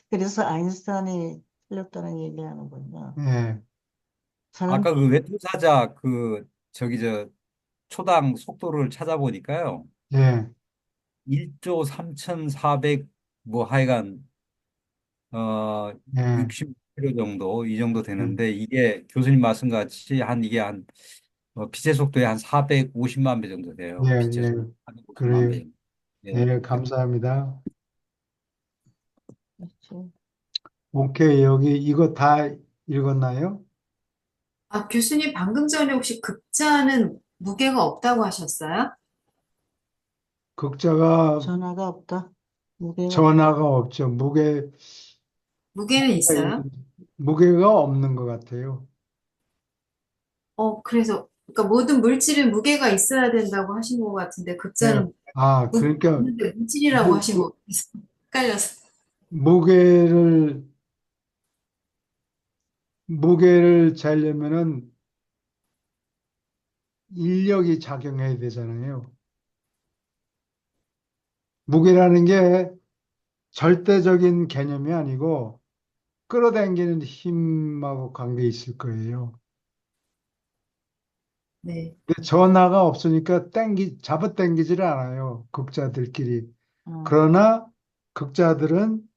그래서 아인슈타인이 틀렸다는 얘기하는군요. 예, 저는, 아까 그 외투사자 그 저기 저 초당 속도를 찾아보니까요. 예, 1조 3,400 뭐 하여간 어 예, 60km 정도 이 정도 예, 되는데 이게 교수님 말씀같이 한 이게 한 빛의 속도의 한 450만 배 정도 예, 돼요. 빛의 속도 예. 450만 그래요. 배. 예. 예, 감사합니다. 그렇지. 오케이, 여기 이거 다 읽었나요? 아, 교수님 방금 전에 혹시 극자는 무게가 없다고 하셨어요? 극자가 전화가 없다. 무게가 없다. 전하가 없죠. 무게는 있어요? 무게가 없는 것 같아요. 그래서, 그러니까 모든 물질은 무게가 있어야 된다고 하신 것 같은데, 예. 극자는 무게가 그러니까 없는데 물질이라고 무, 하신 거 같아서 헷갈려서. 무게를 재려면은 인력이 작용해야 되잖아요. 무게라는 게 절대적인 개념이 아니고 끌어당기는 힘하고 관계 있을 거예요. 네. 근데 전화가 없으니까 잡아당기지를 않아요. 극자들끼리. 어, 그러나 극자들은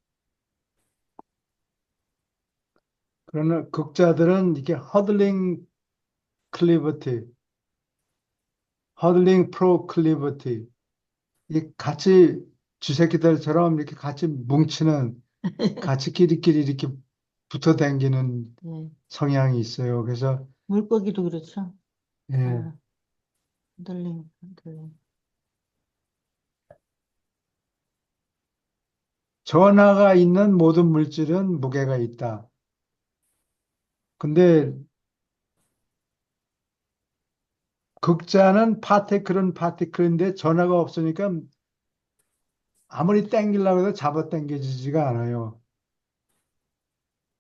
이렇게 클리버티, 허들링 프로클리버티 이 같이 쥐새끼들처럼 이렇게 같이 뭉치는 같이 끼리끼리 이렇게 붙어 다니는 예. 성향이 있어요. 그래서 물고기도 그렇죠. 예, 아, 흔들림, 흔들림. 전하가 있는 모든 물질은 무게가 있다. 근데 극자는 파티클인데 전하가 없으니까 아무리 당기려고 해도 잡아 당겨지지가 않아요.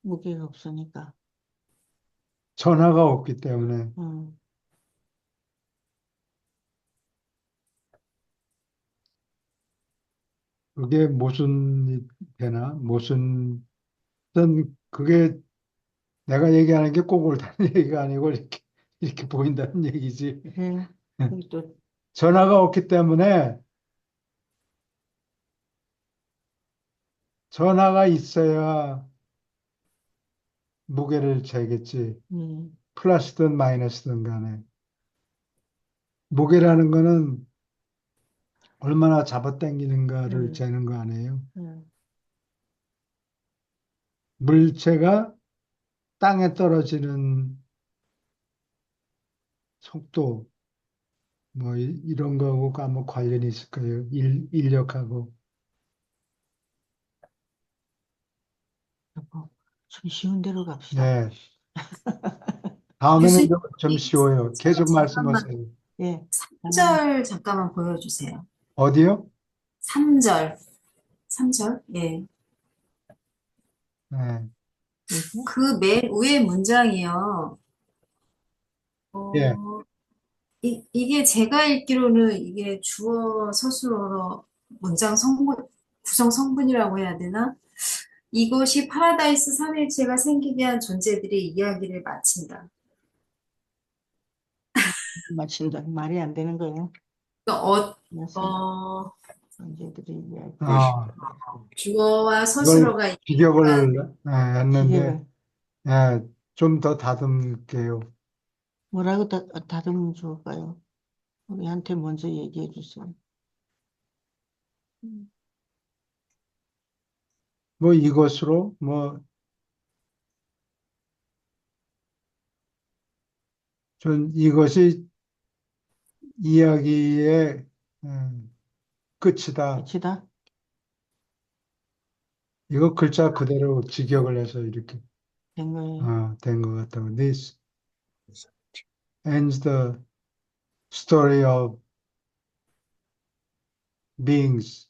무게가 없으니까. 전하가 없기 때문에. 음, 그게 모순이 되나? 그게 내가 얘기하는 게 꼭 옳다는 얘기가 아니고 이렇게 보인다는 얘기지. 예. 그리고 또, 전화가 없기 때문에 전화가 있어야 무게를 재겠지. 음, 플러스든 마이너스든 간에. 무게라는 거는 얼마나 잡아당기는가를 음, 재는 거 아니에요. 음, 물체가 땅에 떨어지는 속도, 뭐, 이런 거하고 아마 관련이 있을 거예요. 인력하고. 여보, 좀 쉬운 대로 갑시다. 네. 다음에는 교수님, 좀 쉬워요. 책을 계속 잠깐만, 말씀하세요. 예. 하나, 3절 잠깐만 보여주세요. 어디요? 3절. 3절? 예. 네. 뭐지? 그 맨 위에 문장이요. 예. 어, 이게 제가 읽기로는 이게 주어 서술어로 구성 성분이라고 해야 되나? 이것이 파라다이스 삼일체가 생기게 한 존재들의 이야기를 마친다. 맞춘다. 말이 안 되는 거예요. 그러니까 그래서 어, 문제들이 이야기. 아, 주어와 이걸 서술어가 있으니까 비격을 했는데, 기계를 예, 좀 더 다듬게요. 뭐라고 다듬으면 좋을까요? 우리한테 먼저 얘기해 주세요. 음, 뭐 이것으로, 뭐, 전 이것이 이야기의 끝이다. 끝이다. 이거 글자 그대로 직역을 해서 이렇게 된 거예요. 된 것 같다고. This ends the story of beings.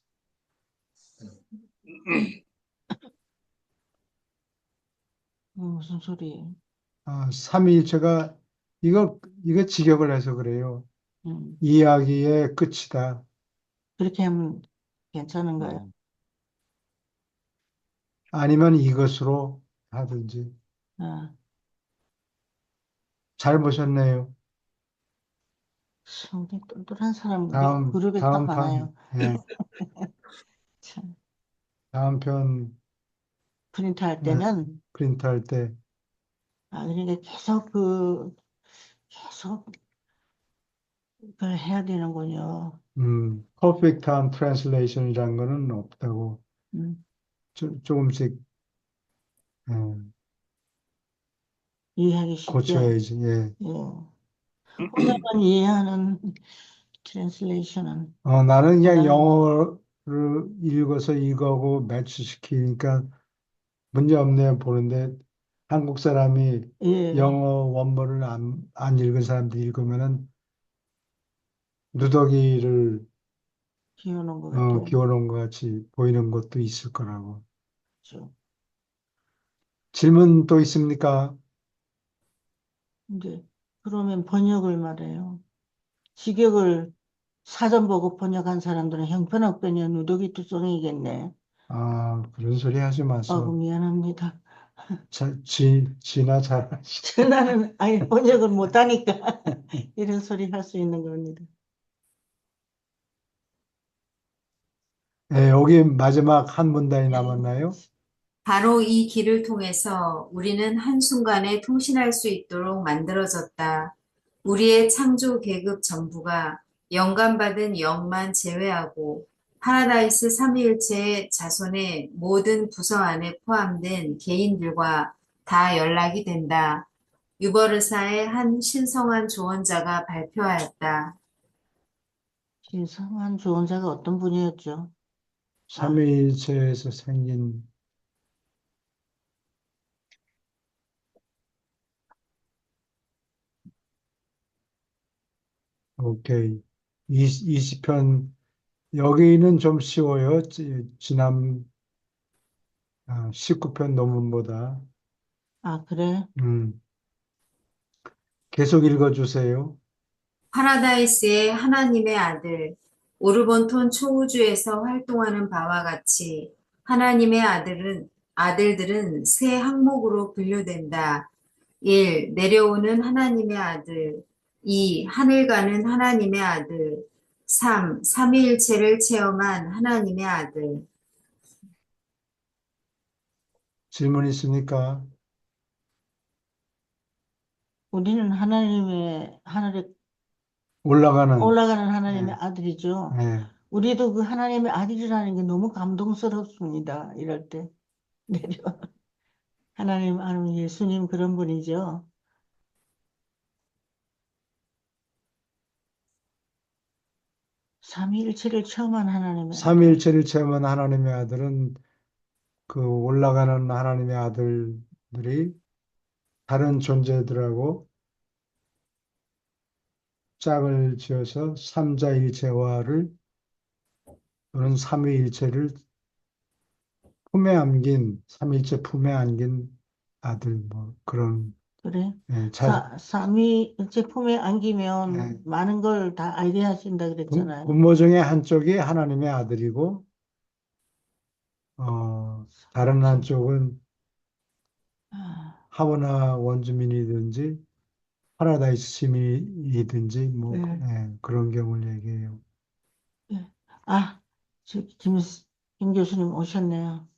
무슨 소리예요? 삼위일체가 이거 직역을 해서 그래요. 음, 이야기의 끝이다. 그렇게 하면 괜찮은가요? 아니면 이것으로 하든지. 아, 잘 보셨네요. 성격 똘똘한 사람 우리 그룹에 딱 다음 판, 많아요. 예, 참, 다음 편 프린트 할 예, 때는 프린트할 때, 그러니까 계속 그걸 해야 되는군요. perfect한 translation이라는 거는 없다고 음, 조금씩 예, 이해하기 쉽게. 고쳐야지. 예. 예. 혼자만 이해하는 트랜슬레이션은 나는 그냥 하나는 영어를 읽어서 이거하고 매치시키니까 문제 없네요 보는데 한국 사람이 예, 영어 원문을 안 읽은 사람들이 읽으면은 누더기를 키우는 것 같아요. 기워놓은 것 같이 보이는 것도 있을 거라고. 그렇죠. 질문 또 있습니까? 이제 그러면 번역을 말해요. 직역을 사전 보고 번역한 사람들은 형편없거니 누더기 투성이겠네. 그런 소리 하지 아이고 마서. 미안합니다. 지나 잘하시. 전화는 아니 번역을 못하니까 이런 소리 할 수 있는 겁니다. 네, 여기 마지막 한 문단이 남았나요? 바로 이 길을 통해서 우리는 한순간에 통신할 수 있도록 만들어졌다. 우리의 창조 계급 전부가 영감받은 영만 제외하고 파라다이스 삼위일체의 자손의 모든 부서 안에 포함된 개인들과 다 연락이 된다. 유버르사의 한 신성한 조언자가 발표하였다. 신성한 조언자가 어떤 분이었죠? 삼위일체에서 생긴 오케이. 20편 여기는 좀 쉬워요. 지난 19편 논문보다. 아, 그래? 음, 계속 읽어주세요. 파라다이스의 하나님의 아들, 오르본톤 초우주에서 활동하는 바와 같이 하나님의 아들들은 세 항목으로 분류된다. 1. 내려오는 하나님의 아들. 2. 하늘 가는 하나님의 아들. 3. 삼위일체를 체험한 하나님의 아들. 질문 있습니까? 우리는 하나님의 하늘에 올라가는. 올라가는 하나님의 예, 아들이죠. 예. 우리도 그 하나님의 아들이라는 게 너무 감동스럽습니다. 이럴 때 내려 하나님 아는 예수님 그런 분이죠. 삼위일체를 체험한 하나님의 아들. 삼위일체를 체험한 하나님의 아들은 그 올라가는 하나님의 아들들이 다른 존재들하고 짝을 지어서 삼자일체화를 또는 삼위일체를 품에 안긴 삼위일체 품에 안긴 아들 뭐 그런 그래? 예, 삼위일체 품에 안기면 예, 많은 걸 다 알게 하신다 그랬잖아요. 분모 중에 한쪽이 하나님의 아들이고 다른 한쪽은 아, 하원나 원주민이든지 파라다이스 시민이든지 뭐 네. 그런 경우를 얘기해요. 네. 아, 김 교수님 오셨네요.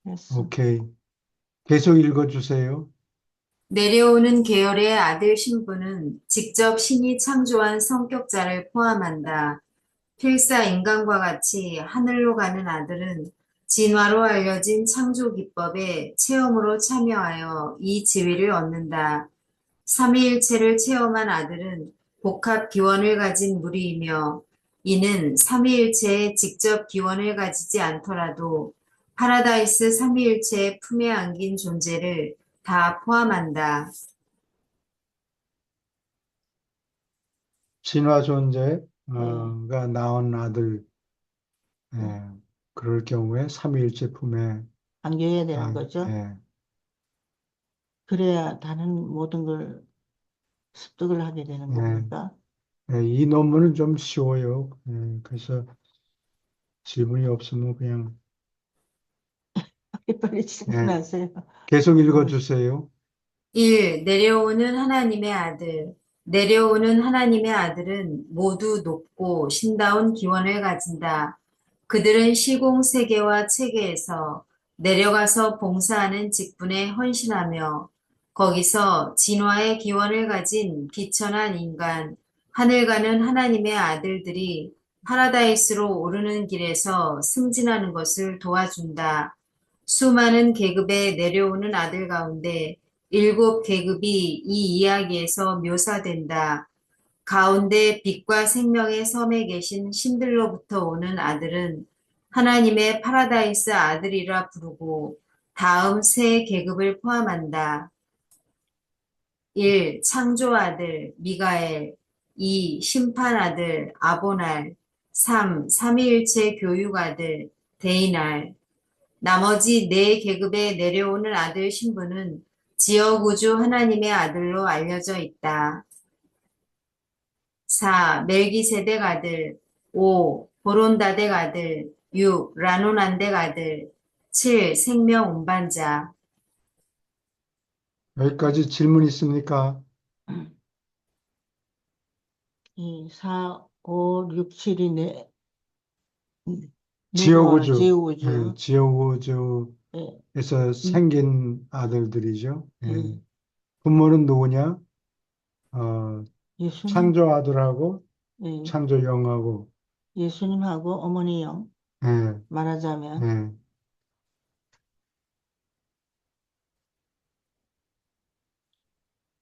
됐어. 오케이. 계속 읽어주세요. 내려오는 계열의 아들 신부는 직접 신이 창조한 성격자를 포함한다. 필사 인간과 같이 하늘로 가는 아들은 진화로 알려진 창조 기법의 체험으로 참여하여 이 지위를 얻는다. 삼위일체를 체험한 아들은 복합 기원을 가진 무리이며 이는 삼위일체에 직접 기원을 가지지 않더라도 파라다이스 삼위일체의 품에 안긴 존재를 다 포함한다. 진화 존재가 네. 낳은 아들, 네. 예, 그럴 경우에 삼위일체 품에 안겨야 되는 안, 거죠. 예, 그래야 다른 모든 걸 습득을 하게 되는 예, 겁니까? 이 논문은 좀 쉬워요. 그래서 질문이 없으면 그냥 빨리 예, 질문하세요. 계속 너무 읽어주세요. 1. 내려오는 하나님의 아들. 내려오는 하나님의 아들은 모두 높고 신다운 기원을 가진다. 그들은 시공 세계와 체계에서 내려가서 봉사하는 직분에 헌신하며 거기서 진화의 기원을 가진 비천한 인간, 하늘 가는 하나님의 아들들이 파라다이스로 오르는 길에서 승진하는 것을 도와준다. 수많은 계급에 내려오는 아들 가운데 7계급이 이 이야기에서 묘사된다. 가운데 빛과 생명의 섬에 계신 신들로부터 오는 아들은 하나님의 파라다이스 아들이라 부르고 다음 세 계급을 포함한다. 1. 창조 아들 미가엘. 2. 심판 아들 아보날. 3. 삼위일체 교육 아들 데이날. 나머지 네 계급에 내려오는 아들 신부는 지어구주 하나님의 아들로 알려져 있다. 4. 멜기세덱 아들. 5. 보론다덱 아들. 6. 라노난덱 아들. 7. 생명 운반자. 여기까지 질문 있습니까? 2, 4, 5, 6, 7이 네모와 지옥우주, 제우죠. 지옥우주에서 예, 생긴 아들들이죠. 예. 부모는 누구냐? 어, 예수님, 창조 아들하고 예, 창조 영하고, 예수님하고 어머니 영 예, 말하자면 예.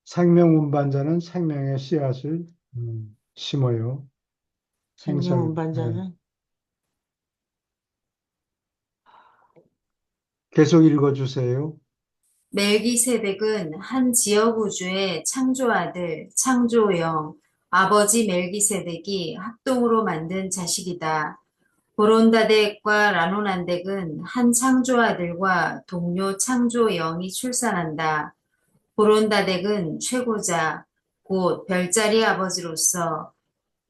생명 운반자는 생명의 씨앗을 심어요. 생명 생설, 예. 운반자는 계속 읽어주세요. 멜기세덱은 한 지역 우주의 창조아들, 창조영, 아버지 멜기세덱이 합동으로 만든 자식이다. 보론다덱과 라노난덱은 한 창조아들과 동료 창조영이 출산한다. 보론다덱은 최고자, 곧 별자리 아버지로서,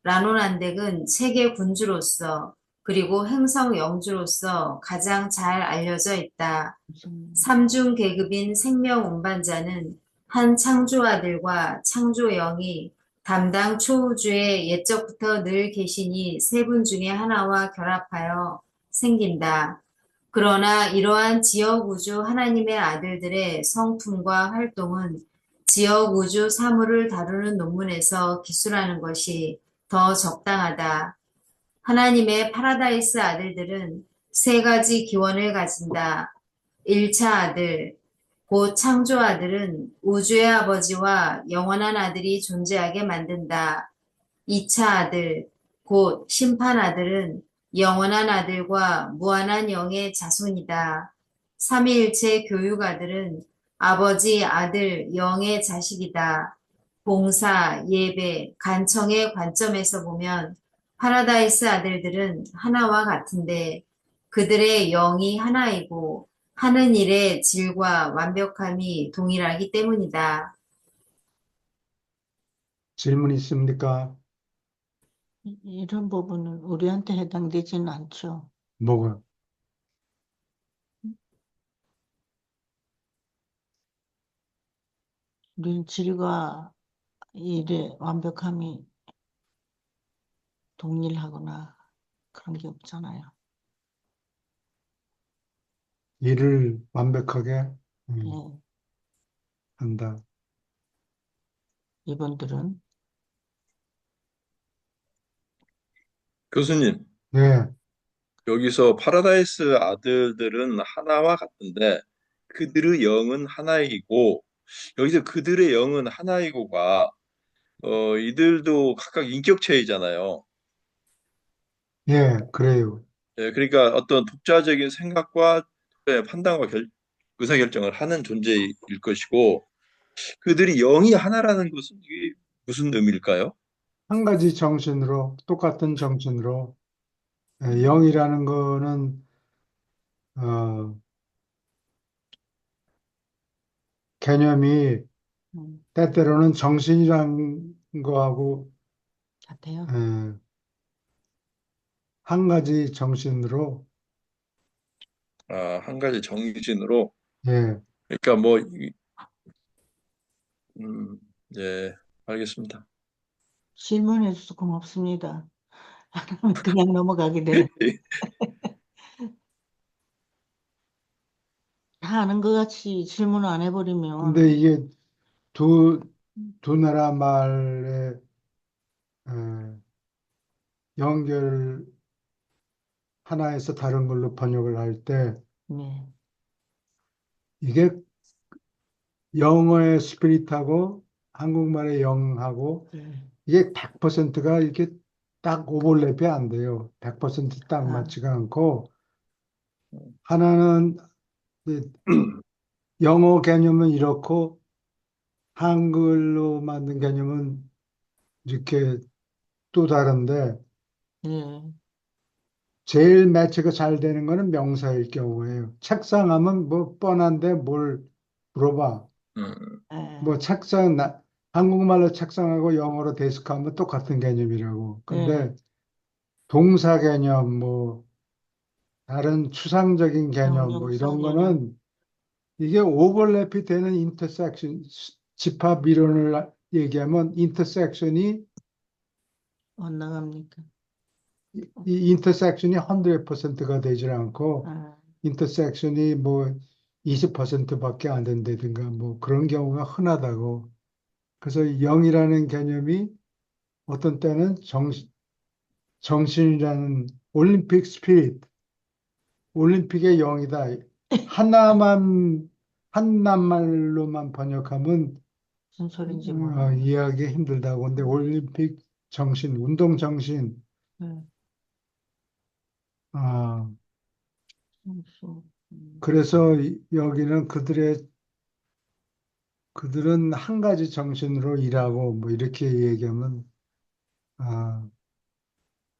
라노난덱은 세계 군주로서, 그리고 행성 영주로서 가장 잘 알려져 있다. 무슨 삼중 계급인 생명 운반자는 한 창조아들과 창조영이 담당 초우주에 옛적부터 늘 계시니 세 분 중에 하나와 결합하여 생긴다. 그러나 이러한 지역 우주 하나님의 아들들의 성품과 활동은 지역 우주 사물을 다루는 논문에서 기술하는 것이 더 적당하다. 하나님의 파라다이스 아들들은 세 가지 기원을 가진다. 1차 아들, 곧 창조 아들은 우주의 아버지와 영원한 아들이 존재하게 만든다. 2차 아들, 곧 심판 아들은 영원한 아들과 무한한 영의 자손이다. 삼위일체 교육 아들은 아버지, 아들, 영의 자식이다. 봉사, 예배, 간청의 관점에서 보면 파라다이스 아들들은 하나와 같은데 그들의 영이 하나이고 하는 일의 질과 완벽함이 동일하기 때문이다. 질문 있습니까? 이런 부분은 우리한테 해당되지는 않죠. 뭐가? 우리는 질과 일의 완벽함이 동일하거나 그런 게 없잖아요. 일을 완벽하게 예, 한다. 이분들은 교수님, 네, 여기서 파라다이스 아들들은 하나와 같은데 그들의 영은 하나이고 여기서 그들의 영은 하나이고가 이들도 각각 인격체이잖아요. 예, 그래요. 예, 그러니까 어떤 독자적인 생각과 판단과 의사결정을 하는 존재일 것이고 그들이 영이 하나라는 것은 이게 무슨 의미일까요? 한 가지 정신으로, 똑같은 정신으로, 영이라는 거는, 어, 개념이 때때로는 정신이란 거하고, 같아요. 에, 한 가지 정신으로, 아, 한 가지 정신으로 예, 그러니까 뭐 예, 알겠습니다. 질문해 주셔서 고맙습니다. 그냥 넘어가게 되네. 다 아는 것 같이 질문 안 근데 해버리면 이게 두, 두 나라 말의, 에, 연결 하나에서 다른 걸로 번역을 할 때, 네, 이게 영어의 스피릿하고 한국말의 영하고 네. 이게 100%가 이렇게 딱 오버랩이 안 돼요. 100%딱 아, 맞지가 않고 하나는 그 영어 개념은 이렇고 한글로 만든 개념은 이렇게 또 다른데 네, 제일 매치가 잘 되는 거는 명사일 경우에요. 책상하면 뭐 뻔한데 뭘 물어봐. 음, 뭐 네, 한국말로 책상하고 영어로 데스크하면 똑같은 개념이라고. 네, 근데 동사 개념, 뭐, 다른 추상적인 개념 뭐 이런 형용사 개념. 거는 이게 오버랩이 되는 인터섹션, 집합 이론을 얘기하면 인터섹션이 엇나갑니까? 이 인터섹션이 100%가 되질 않고 아, 인터섹션이 뭐 20%밖에 안 된다든가 뭐 그런 경우가 흔하다고. 그래서 영이라는 개념이 어떤 때는 정신이라는 올림픽 스피릿, 올림픽의 영이다. 한 낱말로만 번역하면 무슨 소린지 모르겠네. 이해하기 힘들다고. 근데 올림픽 정신, 운동 정신, 네, 아, 정신. 그래서 여기는 그들은 한 가지 정신으로 일하고 뭐 이렇게 얘기하면 아,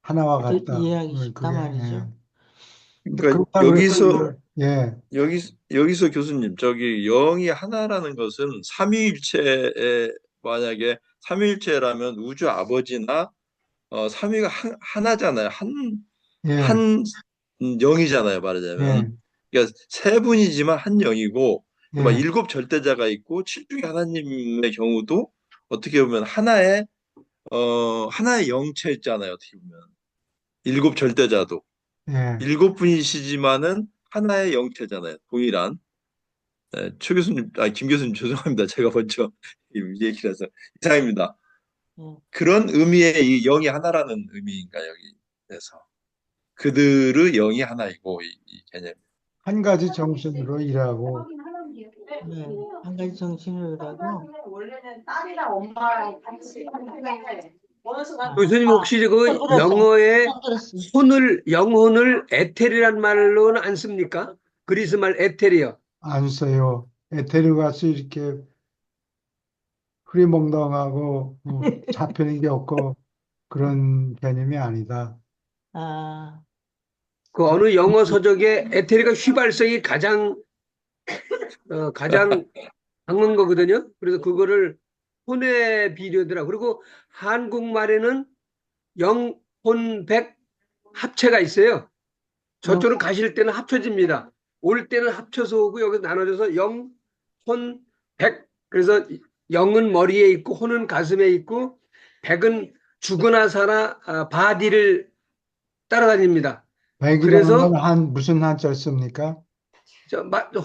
하나와 같다. 이해하기 쉽단 그게 말이죠. 근데 그러니까 그렇다 그래서 여기 여기서 교수님 저기 영이 하나라는 것은 삼위일체에 만약에 삼위일체라면 우주 아버지나 삼위가 하나잖아요. 예, 한 영이잖아요. 말하자면. 예, 그러니까 세 분이지만 한 영이고 막 예, 일곱 절대자가 있고 칠중의 하나님의 경우도 어떻게 보면 하나의 영체잖아요. 어떻게 보면 일곱 절대자도 예. 일곱 분이시지만은 하나의 영체잖아요. 동일한. 네, 최 교수님, 김 교수님 죄송합니다. 제가 먼저 이 얘기라서 이상입니다. 예. 그런 의미의 이 영이 하나라는 의미인가 여기에서 그들의 영이 하나이고 이 개념. 한 가지 정신으로 일하고 네, 한 가지 정신을 하고. 원래는 딸이랑 엄마랑 같이 하는데 어느 순간 교수님 혹시 그 손 들었어. 영어에 손 들었어. 영혼을 에테리란 말로는 안 씁니까? 그리스 말 에테리요. 안 써요. 에테르가스 이렇게 흐리멍덩하고 잡히는 게 없고 그런 개념이 아니다. 아, 그 어느 영어 서적에 에테리가 휘발성이 가장 강한 거거든요. 그래서 그거를 혼에 비례하더라. 그리고 한국말에는 영, 혼, 백 합체가 있어요. 저쪽으로 가실 때는 합쳐집니다. 올 때는 합쳐서 오고 여기 나눠져서 영, 혼, 백. 그래서 영은 머리에 있고 혼은 가슴에 있고 백은 죽으나 살아 바디를 따라다닙니다. 백이라는 그래서 건 무슨 한자를 씁니까?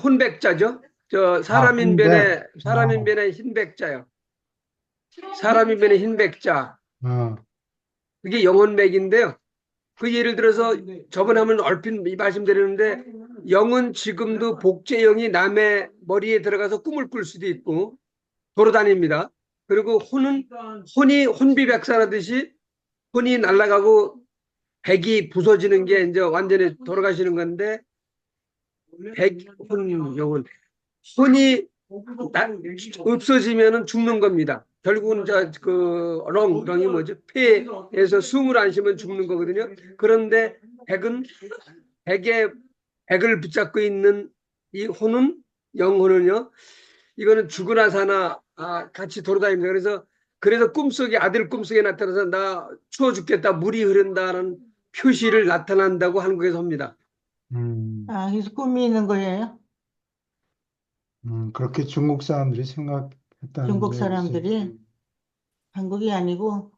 혼백자죠. 사람인 혼백. 변에 흰백자요. 사람인 변에 흰백자. 어, 그게 영혼백인데요. 그 예를 들어서 저번에 한번 얼핏 말씀드렸는데 영은 지금도 복제영이 남의 머리에 들어가서 꿈을 꿀 수도 있고 돌아다닙니다. 그리고 혼이 혼비백산하듯이 혼이 날아가고 백이 부서지는 게 이제 완전히 돌아가시는 건데 영혼 혼이 없어지면은 죽는 겁니다. 결국은 렁이 뭐죠? 폐에서 숨을 안 쉬면 죽는 거거든요. 그런데 백을 붙잡고 있는 이 혼은 영혼은요. 이거는 죽으나 사나 같이 돌아다닙니다. 그래서 꿈속에 아들 꿈속에 나타나서 나 추워 죽겠다 물이 흐른다는 표시를 나타난다고 한국에서 합니다. 그래서 꿈이 있는 거예요? 그렇게 중국 사람들이 생각했다는 중국 얘기지. 사람들이? 한국이 아니고.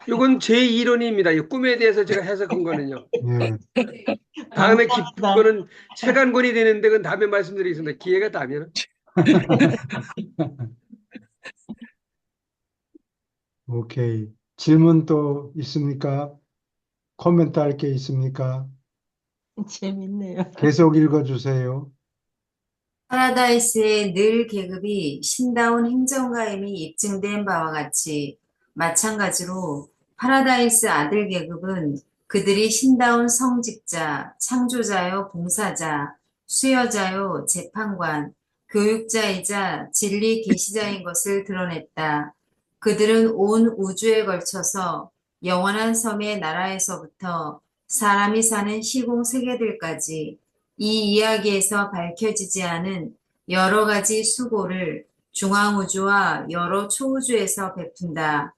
이건 제 이론입니다. 이 꿈에 대해서 제가 해석한 거는요. 예. 다음에 감사합니다. 그거는 책 한 권이 되는데 그건 다음에 말씀드리겠습니다. 기회가 되면. 오케이. 질문 또 있습니까? 코멘트 할 게 있습니까? 재밌네요. 계속 읽어주세요. 파라다이스의 늘 계급이 신다운 행정가임이 입증된 바와 같이 마찬가지로 파라다이스 아들 계급은 그들이 신다운 성직자, 창조자요 봉사자, 수여자요 재판관, 교육자이자 진리 계시자인 것을 드러냈다. 그들은 온 우주에 걸쳐서 영원한 섬의 나라에서부터 사람이 사는 시공 세계들까지 이 이야기에서 밝혀지지 않은 여러 가지 수고를 중앙우주와 여러 초우주에서 베푼다.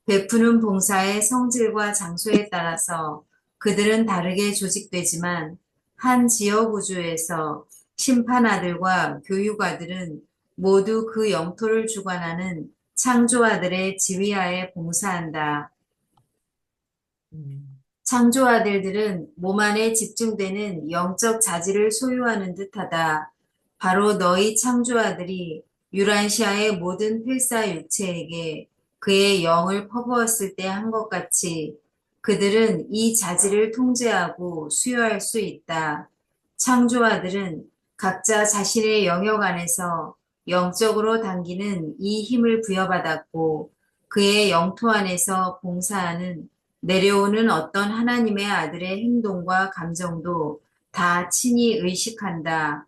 베푸는 봉사의 성질과 장소에 따라서 그들은 다르게 조직되지만 한 지역 우주에서 심판아들과 교육아들은 모두 그 영토를 주관하는 창조아들의 지휘하에 봉사한다. 창조아들들은 몸 안에 집중되는 영적 자질을 소유하는 듯하다. 바로 너희 창조아들이 유란시아의 모든 필사 육체에게 그의 영을 퍼부었을 때 한 것 같이 그들은 이 자질을 통제하고 수여할 수 있다. 창조아들은 각자 자신의 영역 안에서 영적으로 당기는 이 힘을 부여받았고 그의 영토 안에서 봉사하는 내려오는 어떤 하나님의 아들의 행동과 감정도 다 친히 의식한다.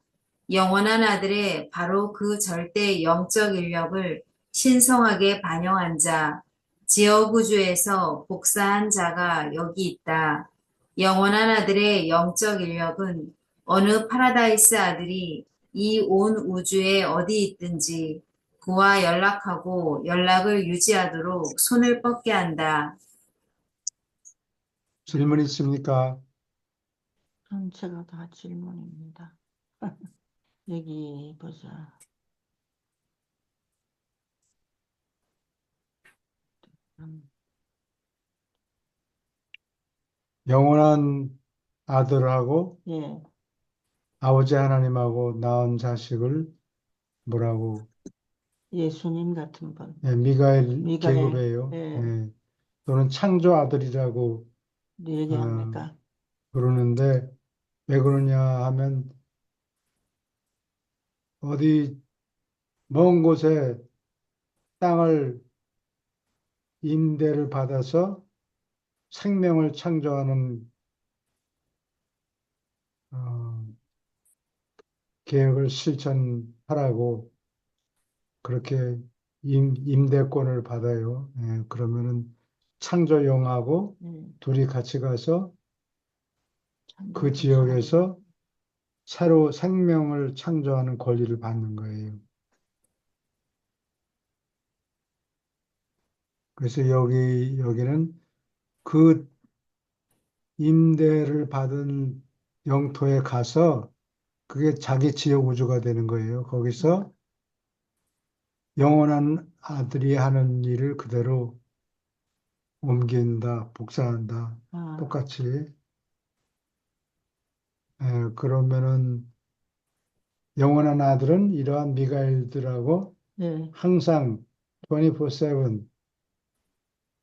영원한 아들의 바로 그 절대 영적 인력을 신성하게 반영한 자, 지어구주에서 복사한 자가 여기 있다. 영원한 아들의 영적 인력은 어느 파라다이스 아들이 이 온 우주에 어디 있든지 그와 연락하고 연락을 유지하도록 손을 뻗게 한다. 질문 있습니까? 전체가 다 질문입니다. 여기 보자. 음, 영원한 아들하고 예, 아버지 하나님하고 낳은 자식을 뭐라고? 예수님 같은 분. 예, 미가엘 미가엘, 계급이에요. 예, 예, 또는 창조 아들이라고 얘기합니까? 그러는데 왜 그러냐 하면 어디 먼 곳에 땅을 임대를 받아서 생명을 창조하는 어, 계획을 실천하라고 그렇게 임대권을 받아요. 예, 그러면은 창조용하고 예, 둘이 같이 가서 그 창조주 지역에서 새로 생명을 창조하는 권리를 받는 거예요. 그래서 여기는 그 임대를 받은 영토에 가서 그게 자기 지역 우주가 되는 거예요. 거기서 영원한 아들이 하는 일을 그대로 옮긴다, 복사한다. 아, 똑같이. 그러면은 영원한 아들은 이러한 미가엘들하고 예, 항상 24/7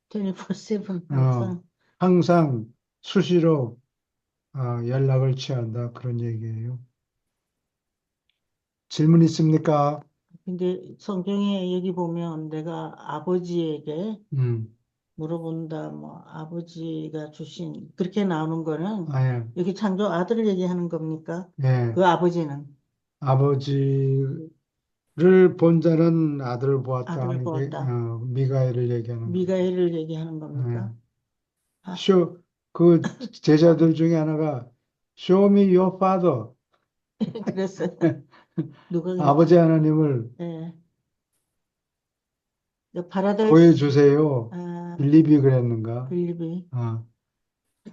24/7 어, 항상. 항상 수시로 연락을 취한다. 그런 얘기예요. 질문 있습니까? 근데 성경에 여기 보면 내가 아버지에게 음, 물어본다, 뭐, 아버지가 주신, 그렇게 나오는 거는 예, 여기 창조 아들을 얘기하는 겁니까? 예. 그 아버지는 아버지를 본 자는 아들을 보았다 아들을 하는 게 보았다. 미가엘을 얘기하는 거예요. 미가엘을 얘기하는 겁니까? 예. 아, 그 제자들 중에 하나가 Show me your father. 그랬어요. 누가 아버지 그랬지? 하나님을 예. 그 파라다이스, 보여주세요. 아, 빌립이 그랬는가? 빌립이, 어.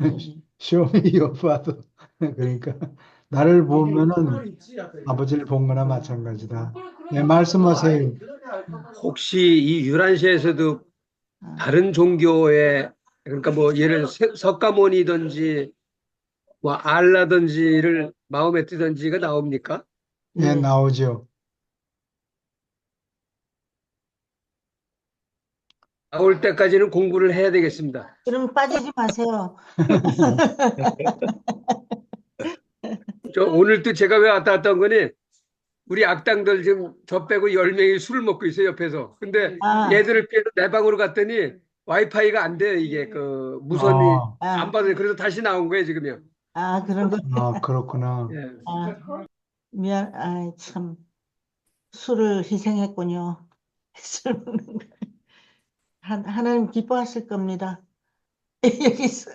예. Show me your father. 그러니까 나를 보면은 아버지를 본 거나 마찬가지다. 네, 말씀하세요. 혹시 이 유란시에서도 아, 다른 종교의 그러니까 뭐 예를 들어 석가모니든지 뭐 알라든지를 마음에 뜨든지가 나옵니까? 예, 예. 나오죠. 나올 때까지는 공부를 해야 되겠습니다. 그럼 빠지지 마세요. 저 오늘 또 제가 왜 왔다 갔다 한 거니 우리 악당들 지금 저 빼고 10명이 술을 먹고 있어요 옆에서. 근데 아, 얘들을 피해서 내 방으로 갔더니 와이파이가 안 돼요. 이게 그 무선이 아, 안 아, 받아요. 그래서 다시 나온 거예요 지금요. 그런 거. 그렇구나. 예. 아, 미안, 참, 술을 희생했군요. 술 먹는 거. 하나님 기뻐하실 겁니다. 여기서.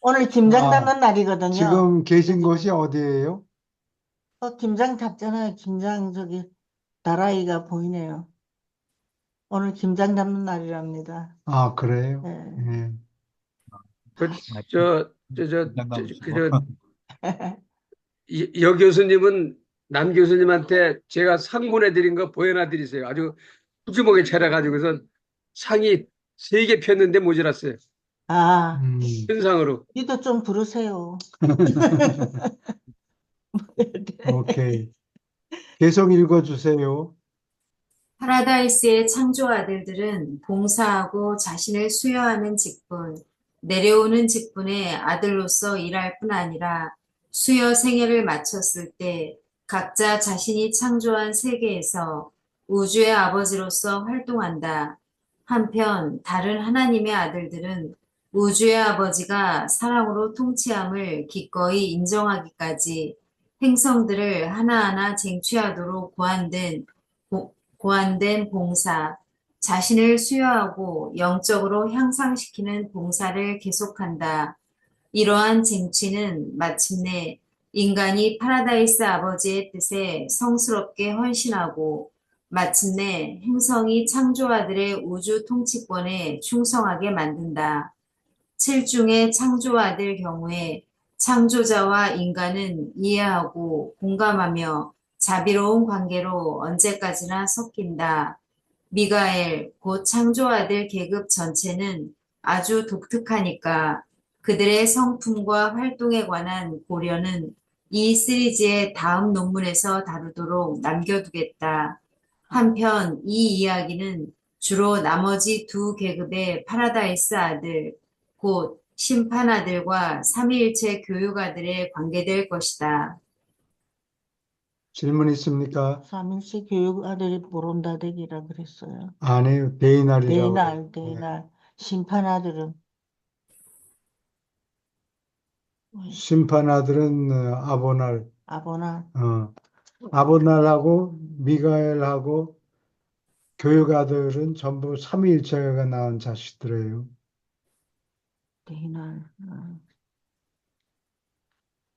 오늘 김장 아, 담는 날이거든요. 지금 계신 곳이 어디예요? 김장 잡잖아요. 김장 저기 다라이가 보이네요. 오늘 김장 담는 날이랍니다. 그래요? 예. 예. 그, 저, 저, 저, 저, 그, 저, 여 교수님은 남 교수님한테 제가 상 보내드린 거 보여놔 드리세요. 아주 푸짐하게 차려가지고서 상이 3개 폈는데 모자랐어요. 아, 큰 상으로. 니도 좀 부르세요. 오케이. 계속 읽어주세요. 파라다이스의 창조 아들들은 봉사하고 자신을 수여하는 직분, 내려오는 직분의 아들로서 일할 뿐 아니라 수여 생애를 마쳤을 때 각자 자신이 창조한 세계에서 우주의 아버지로서 활동한다. 한편 다른 하나님의 아들들은 우주의 아버지가 사랑으로 통치함을 기꺼이 인정하기까지 행성들을 하나하나 쟁취하도록 고안된 봉사, 자신을 수여하고 영적으로 향상시키는 봉사를 계속한다. 이러한 쟁취는 마침내 인간이 파라다이스 아버지의 뜻에 성스럽게 헌신하고 마침내 행성이 창조아들의 우주 통치권에 충성하게 만든다. 7중의 창조아들 경우에 창조자와 인간은 이해하고 공감하며 자비로운 관계로 언제까지나 섞인다. 미가엘, 곧 창조아들 계급 전체는 아주 독특하니까 그들의 성품과 활동에 관한 고려는 이 시리즈의 다음 논문에서 다루도록 남겨두겠다. 한편 이 이야기는 주로 나머지 두 계급의 파라다이스 아들, 곧 심판아들과 삼위일체 교육아들에 관계될 것이다. 질문 있습니까? 삼일째 교육 아들이 모론다덱이라 그랬어요. 아니요. 데이날이라고. 대날, 그래요. 대날. 심판 아들은 심판 아들은 아보날. 아보나, 아보날하고 미가엘하고 교육 아들은 전부 삼위일체가 낳은 자식들이에요. 대날.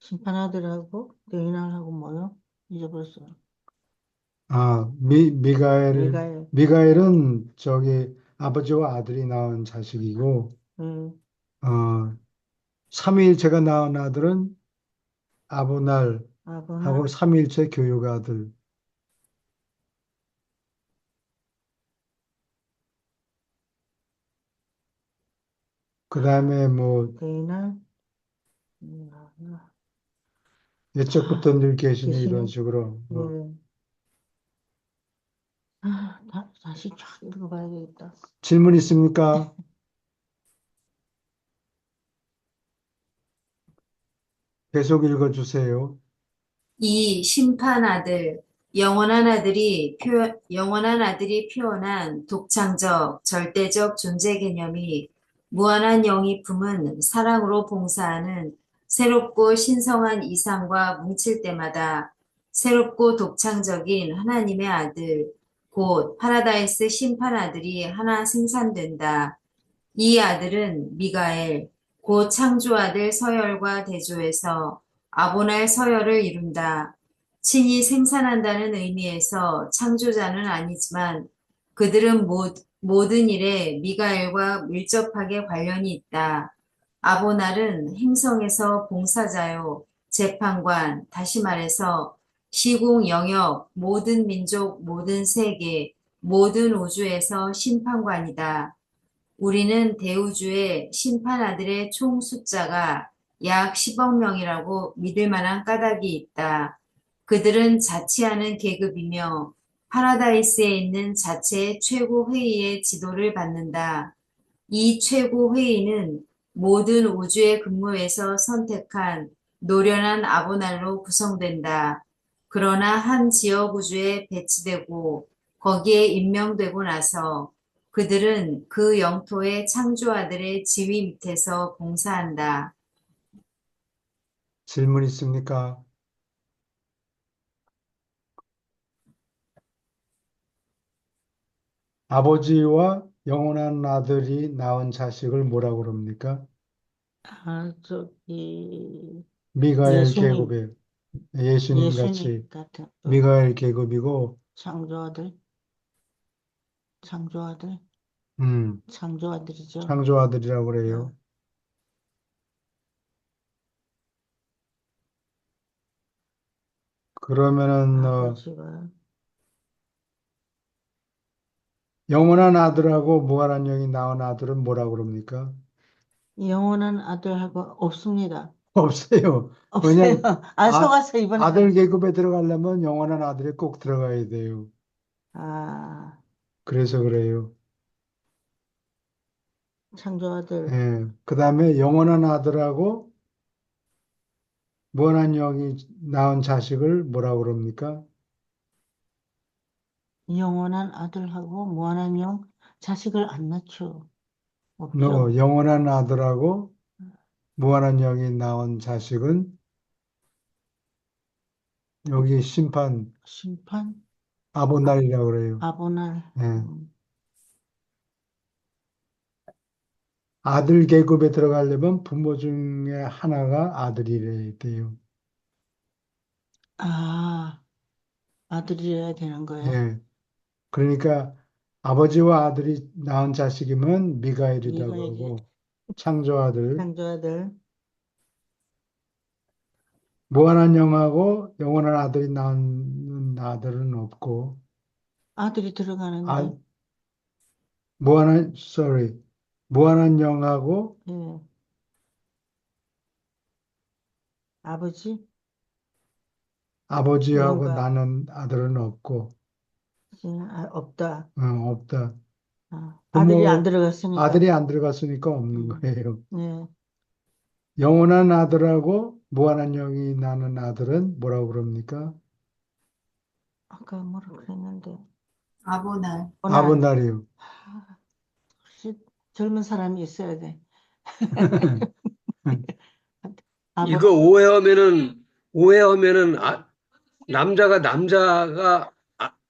심판 아들하고 대날하고 뭐요? 잊어버렸어요. 미가엘, 미가엘. 미가엘은 저기 아버지와 아들이 낳은 자식이고, 음, 어, 삼위일체가 낳은 아들은 아보날하고 아보나, 삼위일체 교육 아들. 그 다음에 뭐, 대날. 예적부터 늘 계시네, 이런 계시네. 식으로. 네. 다시 쫙 읽어봐야 되겠다. 질문 있습니까? 계속 읽어주세요. 이 심판 아들, 영원한 아들이 표현한 독창적, 절대적 존재 개념이 무한한 영이 품은 사랑으로 봉사하는 새롭고 신성한 이상과 뭉칠 때마다 새롭고 독창적인 하나님의 아들, 곧 파라다이스 심판 아들이 하나 생산된다. 이 아들은 미가엘, 곧 창조 아들 서열과 대조해서 아보날 서열을 이룬다. 친히 생산한다는 의미에서 창조자는 아니지만 그들은 모든 일에 미가엘과 밀접하게 관련이 있다. 아보날은 행성에서 봉사자요, 재판관, 다시 말해서 시공 영역, 모든 민족, 모든 세계, 모든 우주에서 심판관이다. 우리는 대우주의 심판아들의 총 숫자가 약 10억 명이라고 믿을 만한 까닭이 있다. 그들은 자치하는 계급이며 파라다이스에 있는 자체의 최고 회의의 지도를 받는다. 이 최고 회의는 모든 우주의 근무에서 선택한 노련한 아보날로 구성된다. 그러나 한 지역 우주에 배치되고 거기에 임명되고 나서 그들은 그 영토의 창조아들의 지휘 밑에서 봉사한다. 질문 있습니까? 아버지와 영원한 아들이 낳은 자식을 뭐라고 그럽니까? 저기, 미가엘 예수님, 계급의 예수님 같이 예수님 같은, 미가엘 계급이고, 창조아들, 창조아들, 음, 창조아들이죠. 창조 아들이라고 그래요. 그러면은 아버지가 영원한 아들하고 무한한 영이 나온 아들은 뭐라고 그럽니까? 영원한 아들하고 없습니다. 없어요. 없어요. 왜냐면 안 속았어, 이번에. 아들 계급에 들어가려면 영원한 아들이 꼭 들어가야 돼요. 아, 그래서 그래요. 창조 아들. 예. 그 다음에 영원한 아들하고 무한한 영이 낳은 자식을 뭐라고 그럽니까? 영원한 아들하고 무한한 영 자식을 안 낳죠. No, 없죠. 영원한 아들하고 무한한 영이 낳은 자식은 여기 심판 심판? 아보날이라고 그래요. 아보날. 예. 아들 계급에 들어가려면 부모 중에 하나가 아들이래야 돼요. 아, 아들이어야 되는 거예요. 예. 그러니까 아버지와 아들이 낳은 자식이면 미가엘이라고 미가엘이 하고 창조 아들, 창조 아들. 무한한 영하고 영원한 아들이 낳은 아들은 없고 아들이 들어가는데. 아, 무한한 영하고 예. 아버지? 아버지하고 영과 나는 아들은 없고 없다. 없다. 아들이 안 부모 들어갔으니까. 아들이 안 들어갔으니까 없는 음, 거예요. 예. 영원한 아들하고 무한한 영이 나는 아들은 뭐라고 그럽니까? 아까 뭐라고 그랬는데. 아보날. 고난. 아보나리요. 혹시 젊은 사람이 있어야 돼. 이거 아버지. 오해하면은 남자가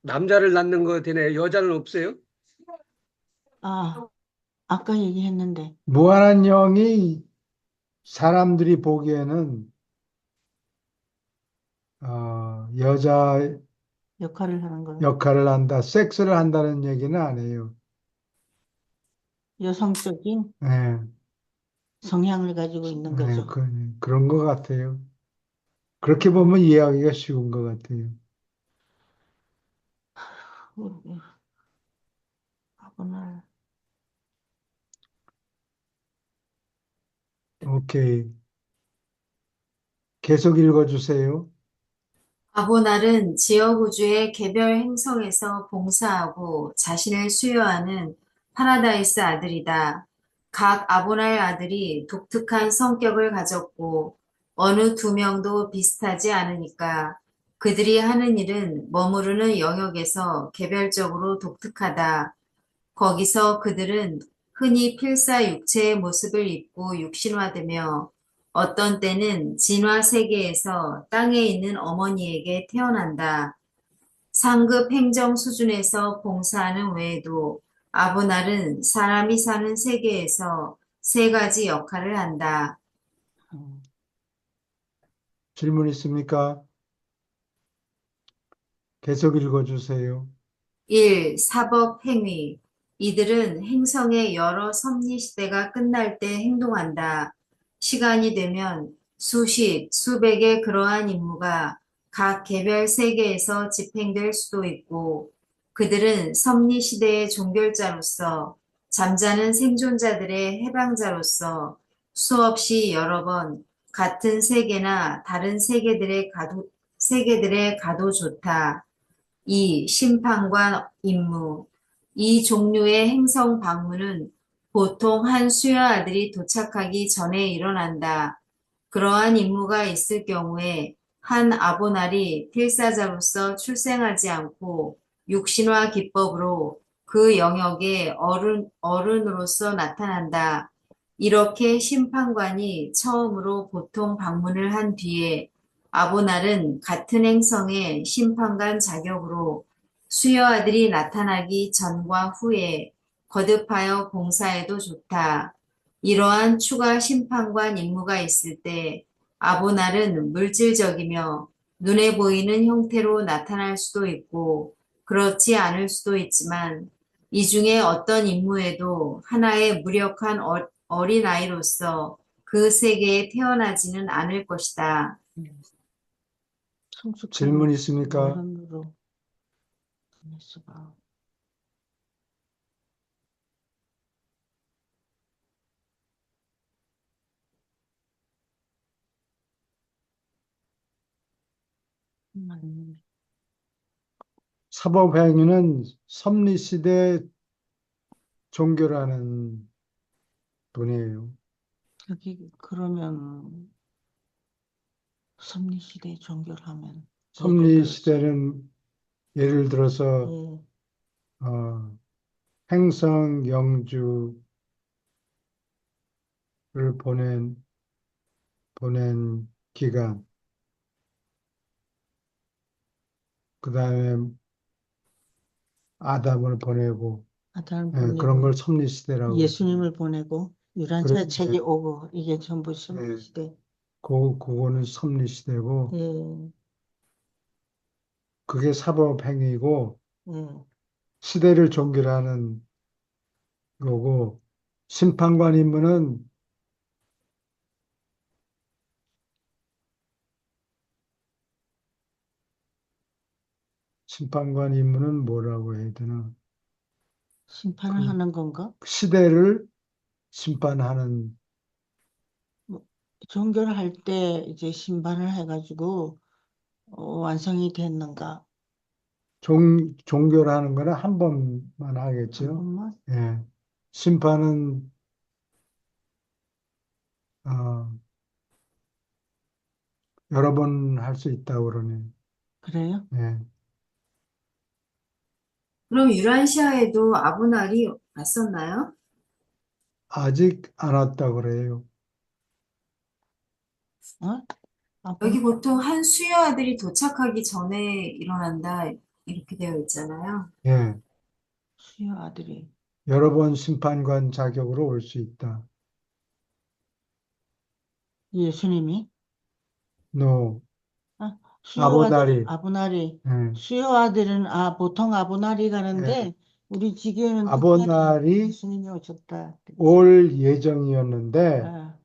남자를 낳는 거 되네. 여자는 없어요? 아까 얘기했는데. 무한한 영이 사람들이 보기에는 여자 역할을 하는 거. 역할을 한다, 섹스를 한다는 얘기는 아니에요. 여성적인 예, 성향을 가지고 있는 거죠. 그런 것 같아요. 그렇게 보면 이해하기가 쉬운 것 같아요. 아버날. 오케이. 계속 읽어주세요. 아보날은 지역 우주의 개별 행성에서 봉사하고 자신을 수여하는 파라다이스 아들이다. 각 아보날 아들이 독특한 성격을 가졌고 어느 두 명도 비슷하지 않으니까 그들이 하는 일은 머무르는 영역에서 개별적으로 독특하다. 거기서 그들은 흔히 필사 육체의 모습을 입고 육신화되며 어떤 때는 진화 세계에서 땅에 있는 어머니에게 태어난다. 상급 행정 수준에서 봉사하는 외에도 아브날은 사람이 사는 세계에서 세 가지 역할을 한다. 질문 있습니까? 계속 읽어주세요. 1. 사법 행위. 이들은 행성의 여러 섭리 시대가 끝날 때 행동한다. 시간이 되면 수십, 수백의 그러한 임무가 각 개별 세계에서 집행될 수도 있고, 그들은 섭리 시대의 종결자로서 잠자는 생존자들의 해방자로서 수없이 여러 번 같은 세계나 다른 세계들의 가도 좋다. 2. 심판관 임무. 이 종류의 행성 방문은 보통 한 수여 아들이 도착하기 전에 일어난다. 그러한 임무가 있을 경우에 한 아보날이 필사자로서 출생하지 않고 육신화 기법으로 그 영역의 어른으로서 나타난다. 이렇게 심판관이 처음으로 보통 방문을 한 뒤에 아보날은 같은 행성의 심판관 자격으로 수여 아들이 나타나기 전과 후에 거듭하여 봉사해도 좋다. 이러한 추가 심판관 임무가 있을 때 아보날은 물질적이며 눈에 보이는 형태로 나타날 수도 있고 그렇지 않을 수도 있지만 이 중에 어떤 임무에도 하나의 무력한 어린아이로서 그 세계에 태어나지는 않을 것이다. 질문 있습니까? 어른으로 수가 사법행위는 섭리시대 종교라는 분이에요. 여기 그러면 섭리시대 종교를 하면 예를 들어서 섭리시대는 예를 들어서 예, 행성 영주를 보낸 기간, 그 다음에 아담을 보내고, 아담을 그런 보내고 걸 섭리시대라고. 예수님을 보내고 유란차 그래, 책이 오고 이게 전부 예. 섭리시대. 그거는 섭리시대고, 예, 그게 사법행위고, 예. 시대를 종교라는 거고, 심판관 임무는 뭐라고 해야 되나? 심판을 그 하는 건가? 시대를 심판하는 뭐, 종교를 할 때 이제 심판을 해가지고 완성이 됐는가? 종교라는 거는 한 번만 한 하겠죠. 번만? 예. 심판은 어, 여러 번 할 수 있다고 그러네. 그래요? 예. 그럼 유란시아에도 아브날이 왔었나요? 아직 안 왔다고 그래요. 어? 여기 아픈 보통 한 수요 아들이 도착하기 전에 일어난다 이렇게 되어 있잖아요. 예. 수요 아들이 여러 번 심판관 자격으로 올 수 있다. 예수님이 No. 수요 아들 아보나리. 아브날이 예. 수요 아들은 보통 아브날이 가는데 우리 지교는 특별히 아보날이 예수님이 오셨다. 올 예정이었는데 아,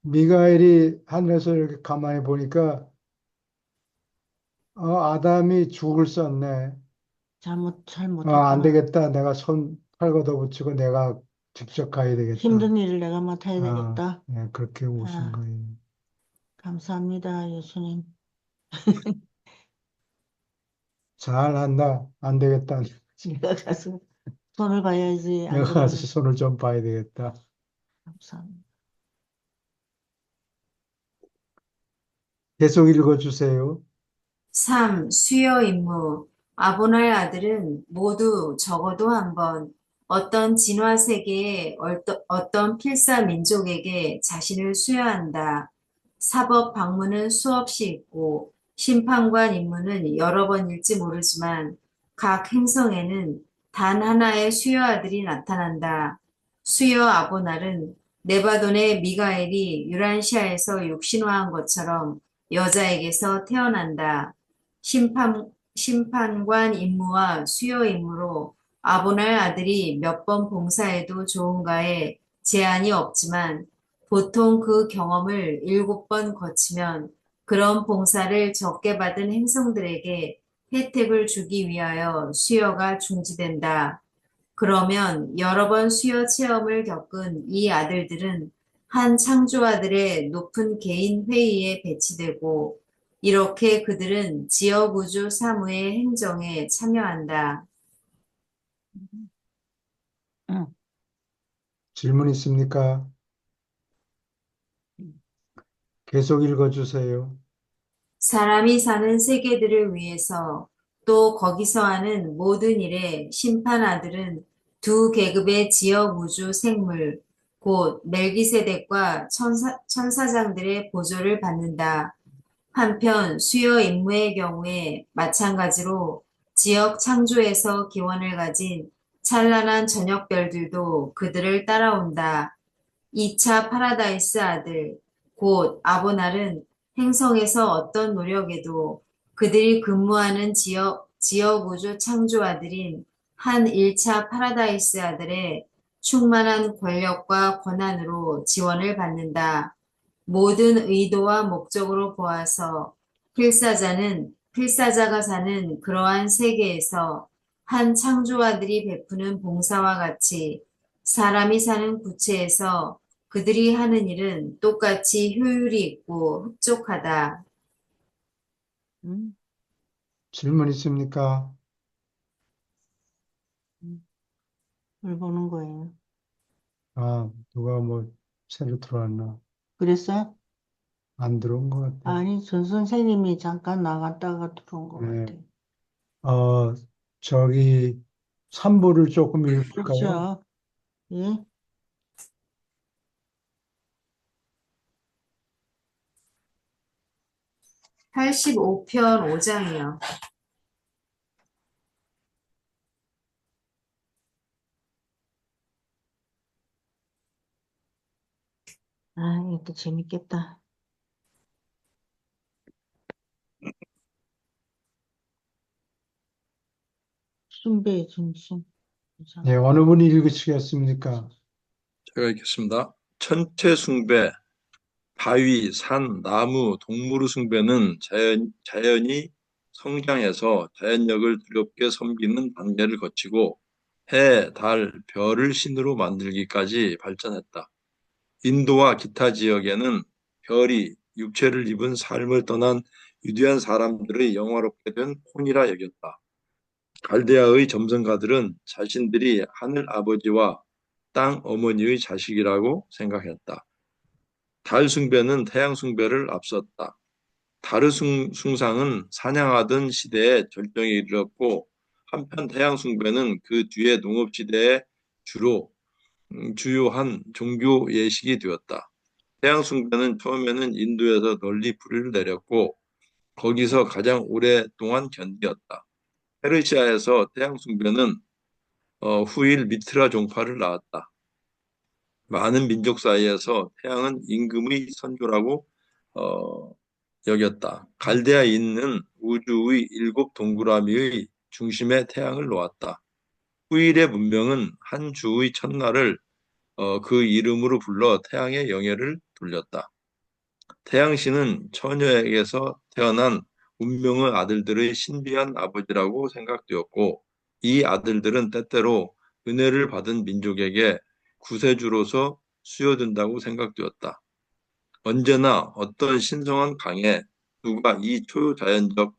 미가엘이 하늘에서 이렇게 가만히 보니까 아담이 죽을 썼네. 잘못했구나. 안 되겠다. 내가 팔 걷어붙이고 내가 직접 가야 되겠다. 힘든 일을 내가 맡아야 되겠다. 네, 그렇게 오신 아, 거예요. 감사합니다, 예수님. 잘한다. 안 되겠다. 내가 가서 손을 봐야지. 안 내가 가서 그러면 손을 좀 봐야 되겠다. 감사합니다. 계속 읽어주세요. 3. 수요 임무. 아보날 아들은 모두 적어도 한 번 어떤 진화 세계의 어떤 필사 민족에게 자신을 수여한다. 사법 방문은 수없이 있고 심판관 임무는 여러 번일지 모르지만 각 행성에는 단 하나의 수요 아들이 나타난다. 수요 아보날은 네바돈의 미가엘이 유란시아에서 육신화한 것처럼 여자에게서 태어난다. 심판관 임무와 수요 임무로 아보날 아들이 몇 번 봉사해도 좋은가에 제한이 없지만 보통 그 경험을 7번 거치면 그런 봉사를 적게 받은 행성들에게 혜택을 주기 위하여 수여가 중지된다. 그러면 여러 번 수요 체험을 겪은 이 아들들은 한 창조아들의 높은 개인 회의에 배치되고 이렇게 그들은 지역우주 사무의 행정에 참여한다. 응. 질문 있습니까? 계속 읽어주세요. 사람이 사는 세계들을 위해서 또 거기서 하는 모든 일에 심판아들은 두 계급의 지역 우주 생물, 곧 멜기세덱과 천사장들의 보조를 받는다. 한편 수요 임무의 경우에 마찬가지로 지역 창조에서 기원을 가진 찬란한 저녁별들도 그들을 따라온다. 2차 파라다이스 아들, 곧 아보날은 행성에서 어떤 노력에도 그들이 근무하는 지역 우주 창조아들인 한 1차 파라다이스 아들의 충만한 권력과 권한으로 지원을 받는다. 모든 의도와 목적으로 보아서 필사자가 사는 그러한 세계에서 한 창조아들이 베푸는 봉사와 같이 사람이 사는 구체에서 그들이 하는 일은 똑같이 효율이 있고 흡족하다. 음, 질문 있습니까? 뭘 보는 거예요. 아, 누가 뭐 새로 들어왔나? 그랬어요? 안 들어온 것 같아요. 아니, 전 선생님이 잠깐 나갔다가 들어온 것 네. 같아요. 어, 저기 3부를 조금 읽을까요? 그렇죠. 예? 85편 5장이요. 아, 이것도 재밌겠다. 숭배의 중심. 네, 어느 분이 읽으시겠습니까? 제가 읽겠습니다. 천체 숭배, 바위, 산, 나무, 동물 숭배는 자연이 성장해서 자연력을 두렵게 섬기는 단계를 거치고 해, 달, 별을 신으로 만들기까지 발전했다. 인도와 기타 지역에는 별이 육체를 입은 삶을 떠난 위대한 사람들의 영화롭게 된 혼이라 여겼다. 갈대아의 점성가들은 자신들이 하늘 아버지와 땅 어머니의 자식이라고 생각했다. 달 숭배는 태양 숭배를 앞섰다. 달의 숭상은 사냥하던 시대에 절정에 이르렀고 한편 태양 숭배는 그 뒤에 농업 시대에 주요한 종교 예식이 되었다. 태양 숭배는 처음에는 인도에서 널리 뿌리를 내렸고 거기서 가장 오랫동안 견디었다. 페르시아에서 태양 숭배는 후일 미트라 종파를 낳았다. 많은 민족 사이에서 태양은 임금의 선조라고 어, 여겼다. 갈대아인은 우주의 7동그라미의 중심에 태양을 놓았다. 후일의 문명은 한 주의 첫날을 그 이름으로 불러 태양의 영예를 돌렸다. 태양신은 처녀에게서 태어난 운명의 아들들의 신비한 아버지라고 생각되었고, 이 아들들은 때때로 은혜를 받은 민족에게 구세주로서 수여된다고 생각되었다. 언제나 어떤 신성한 강에 누가 이 초자연적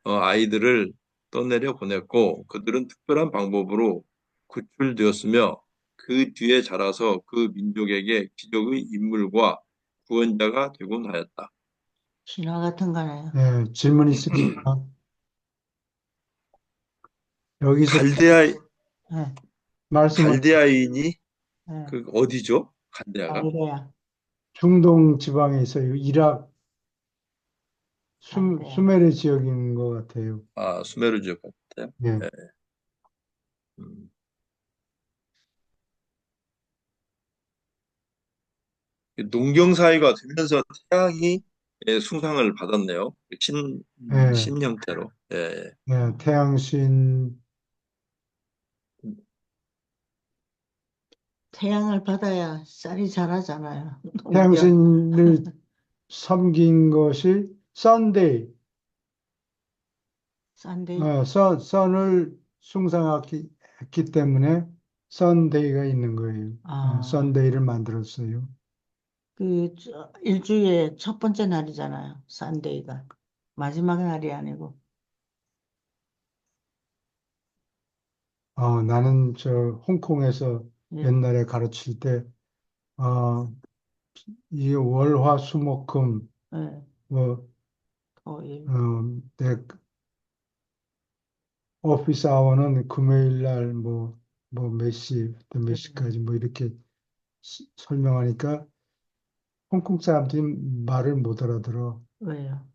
아이들을 떠내려 보냈고, 그들은 특별한 방법으로 구출되었으며, 그 뒤에 자라서 그 민족에게 기적의 인물과 구원자가 되곤 하였다. 신화 같은 거네요. 네, 질문 있습니까? 여기서 갈대아, 네, 말씀을 갈대아인이 네. 그 어디죠? 갈대아가? 갈대아, 중동 지방에 있어요. 이락 갈대아. 수메르 지역인 것 같아요. 아, 수메르 지역 같아요. 네. 네. 음. 농경사회가 되면서 태양이 숭상을 받았네요. 네, 신 형태로. 예. 네, 태양신, 태양을 받아야 쌀이 자라잖아요. 농경. 태양신을 섬긴 것이 썬데이, 싼데, 선을 숭상했기 했기 때문에 썬데이가 있는 거예요. 썬데이를 만들었어요. 일주일의 첫 번째 날이잖아요. 싼데이가. 마지막 날이 아니고. 나는 홍콩에서 예, 옛날에 가르칠 때, 이 월화수목금, 예, 뭐, 토일. 내 오피스 아워는 금요일 날 몇 시부터 몇 시까지 뭐 이렇게 설명하니까 홍콩 사람들이 말을 못 알아들어. 왜요?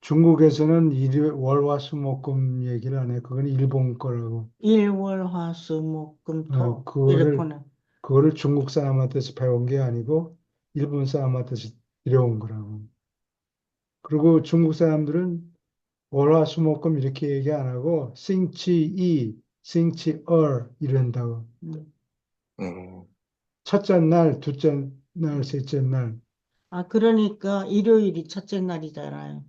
중국에서는 월화수목금 얘기를 안 해. 그건 일본 거라고. 일월화수목금토 그거를, 이렇게는. 그거를 중국 사람한테서 배운 게 아니고 일본 사람한테서 들여온 거라고. 그리고 중국 사람들은 월화수목금 이렇게 얘기 안 하고 싱치이, 싱치얼 이런다고. 음. 어, 첫째 날, 둘째 날, 셋째 날. 그러니까 일요일이 첫째 날이잖아요.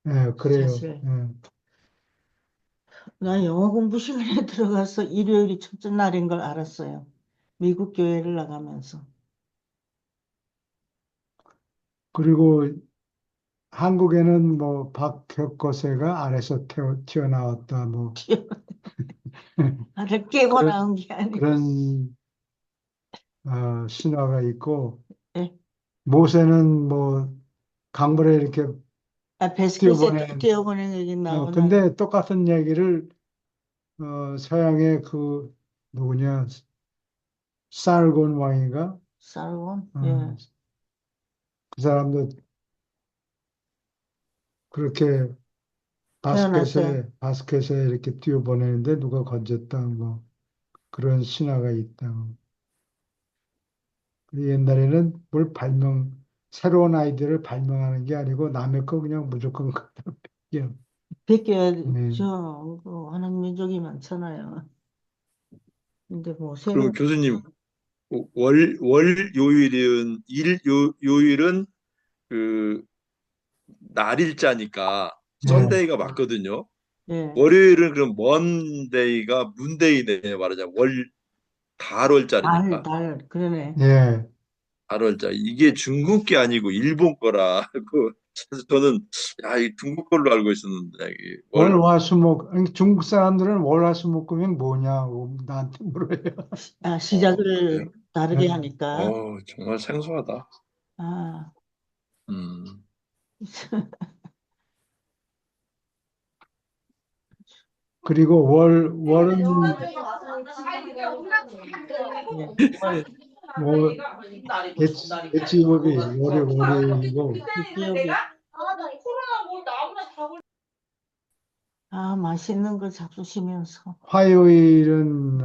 예, 그래요. 사실. 예. 난 영어 공부 시간에 들어가서 일요일이 첫째 날인 걸 알았어요. 미국 교회를 나가면서. 그리고 한국에는 뭐 박혁거세가 알에서 튀어나왔다 뭐 나를 깨고 그런 나온 게 아니고. 그런 신화가 있고 예. 모세는 뭐 강물에 이렇게 베스켓에 뛰어보낸 뛰어보낸 얘기 나오나요? 근데 똑같은 얘기를 서양의 그 누구냐 사르곤 왕인가 살곤? 어, 예. 그 사람도 그렇게 태어났어요. 바스켓에 이렇게 뛰어보내는데 누가 건졌다 뭐 그런 신화가 있다. 옛날에는 새로운 아이디어를 발명하는 게 아니고 남의 거 그냥 무조건 갖다 요 네. 베껴야죠. 하는 민족이 많잖아요. 근데 뭐 그럼 새로 교수님, 월 요일은 그 날일자니까 네. 썬데이가 맞거든요. 예. 월요일은 그럼 먼데이가 문데이네요. 말하자면 달월자리니까. 그러네. 예. 달월자. 이게 중국 게 아니고 일본 거라. 그래서 저는 야, 이 중국 걸로 알고 있었는데 월화수목 중국 사람들은 월화수목금이 뭐냐고 나한테 물어요. 그래요? 시작을 다르게 네. 하니까. 정말 생소하다. 아, 음. 그리고 월은 예. 월, 월 대지목이 월요일이고 기억이. 맛있는 걸 잡수시면서. 화요일은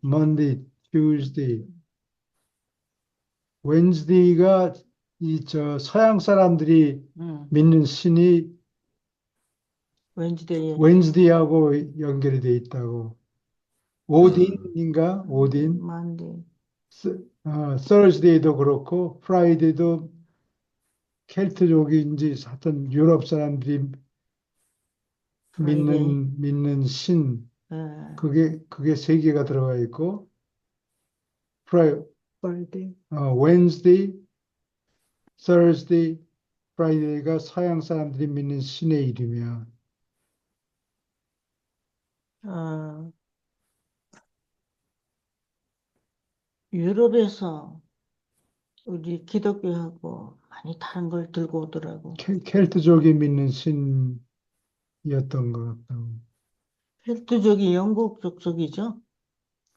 Monday, Tuesday, Wednesday가 서양 사람들이 음, 믿는 신이 웬즈데이, 웬즈데이하고 연결이 돼 있다고. 음. 오딘인가? 오딘. 만데, Thursday도 그렇고, Friday도 켈트족인지 하여튼 유럽 사람들이 프라이데이. 믿는 신, 예. 그게 세 개가 들어가 있고, 프라이, 프라이데이. Wednesday, Thursday, Friday가 서양 사람들이 믿는 신의 이름이야. 어, 유럽에서 우리 기독교하고 많이 다른 걸 들고 오더라고. 켈트족이 믿는 신이었던 것 같다고. 켈트족이 영국 족속이죠?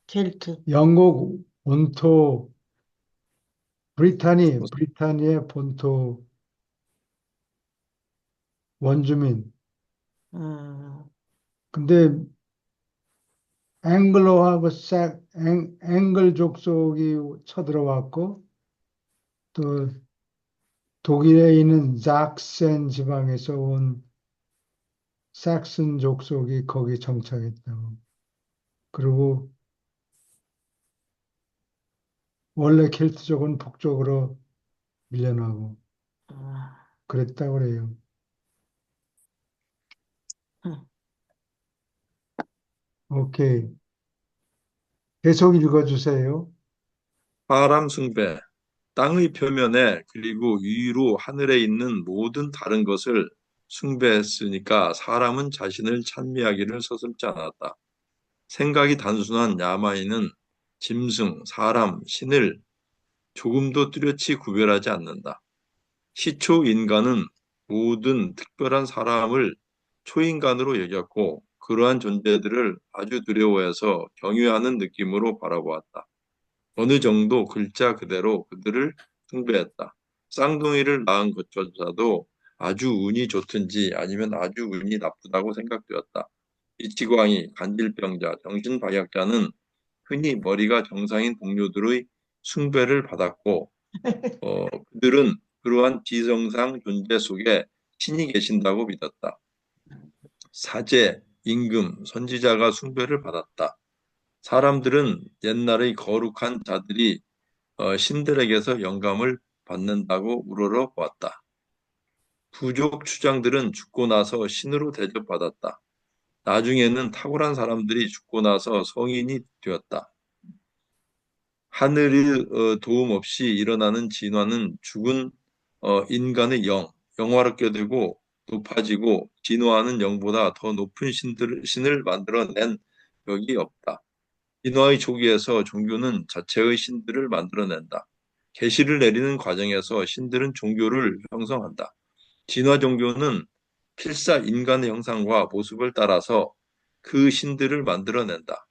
켈트. 영국 본토, 브리타니의 본토 원주민. 어, 근데 앵글로하고 앵글 족속이 쳐들어왔고 또 독일에 있는 zaksen 지방에서 온 삭슨 족속이 거기 정착했다고. 그리고 원래 켈트족은 북쪽으로 밀려나고 아, 그랬다고 그래요. 음. 오케이. 계속 읽어주세요. 사람 숭배, 땅의 표면에 그리고 위로 하늘에 있는 모든 다른 것을 숭배했으니까 사람은 자신을 찬미하기를 서슴지 않았다. 생각이 단순한 야마인은 짐승, 사람, 신을 조금도 뚜렷이 구별하지 않는다. 시초 인간은 모든 특별한 사람을 초인간으로 여겼고 그러한 존재들을 아주 두려워해서 경외하는 느낌으로 바라보았다. 어느 정도 글자 그대로 그들을 숭배했다. 쌍둥이를 낳은 것조차도 아주 운이 좋든지 아니면 아주 운이 나쁘다고 생각되었다. 이치광이, 간질병자, 정신박약자는 흔히 머리가 정상인 동료들의 숭배를 받았고 그들은 그러한 비정상 존재 속에 신이 계신다고 믿었다. 사제, 임금, 선지자가 숭배를 받았다. 사람들은 옛날의 거룩한 자들이 신들에게서 영감을 받는다고 우러러 보았다. 부족 추장들은 죽고 나서 신으로 대접받았다. 나중에는 탁월한 사람들이 죽고 나서 성인이 되었다. 하늘의 도움 없이 일어나는 진화는 죽은 인간의 영화롭게 되고 높아지고 진화하는 영보다 더 높은 신을 만들어낸 벽이 없다. 진화의 초기에서 종교는 자체의 신들을 만들어낸다. 계시를 내리는 과정에서 신들은 종교를 형성한다. 진화 종교는 필사 인간의 형상과 모습을 따라서 그 신들을 만들어낸다.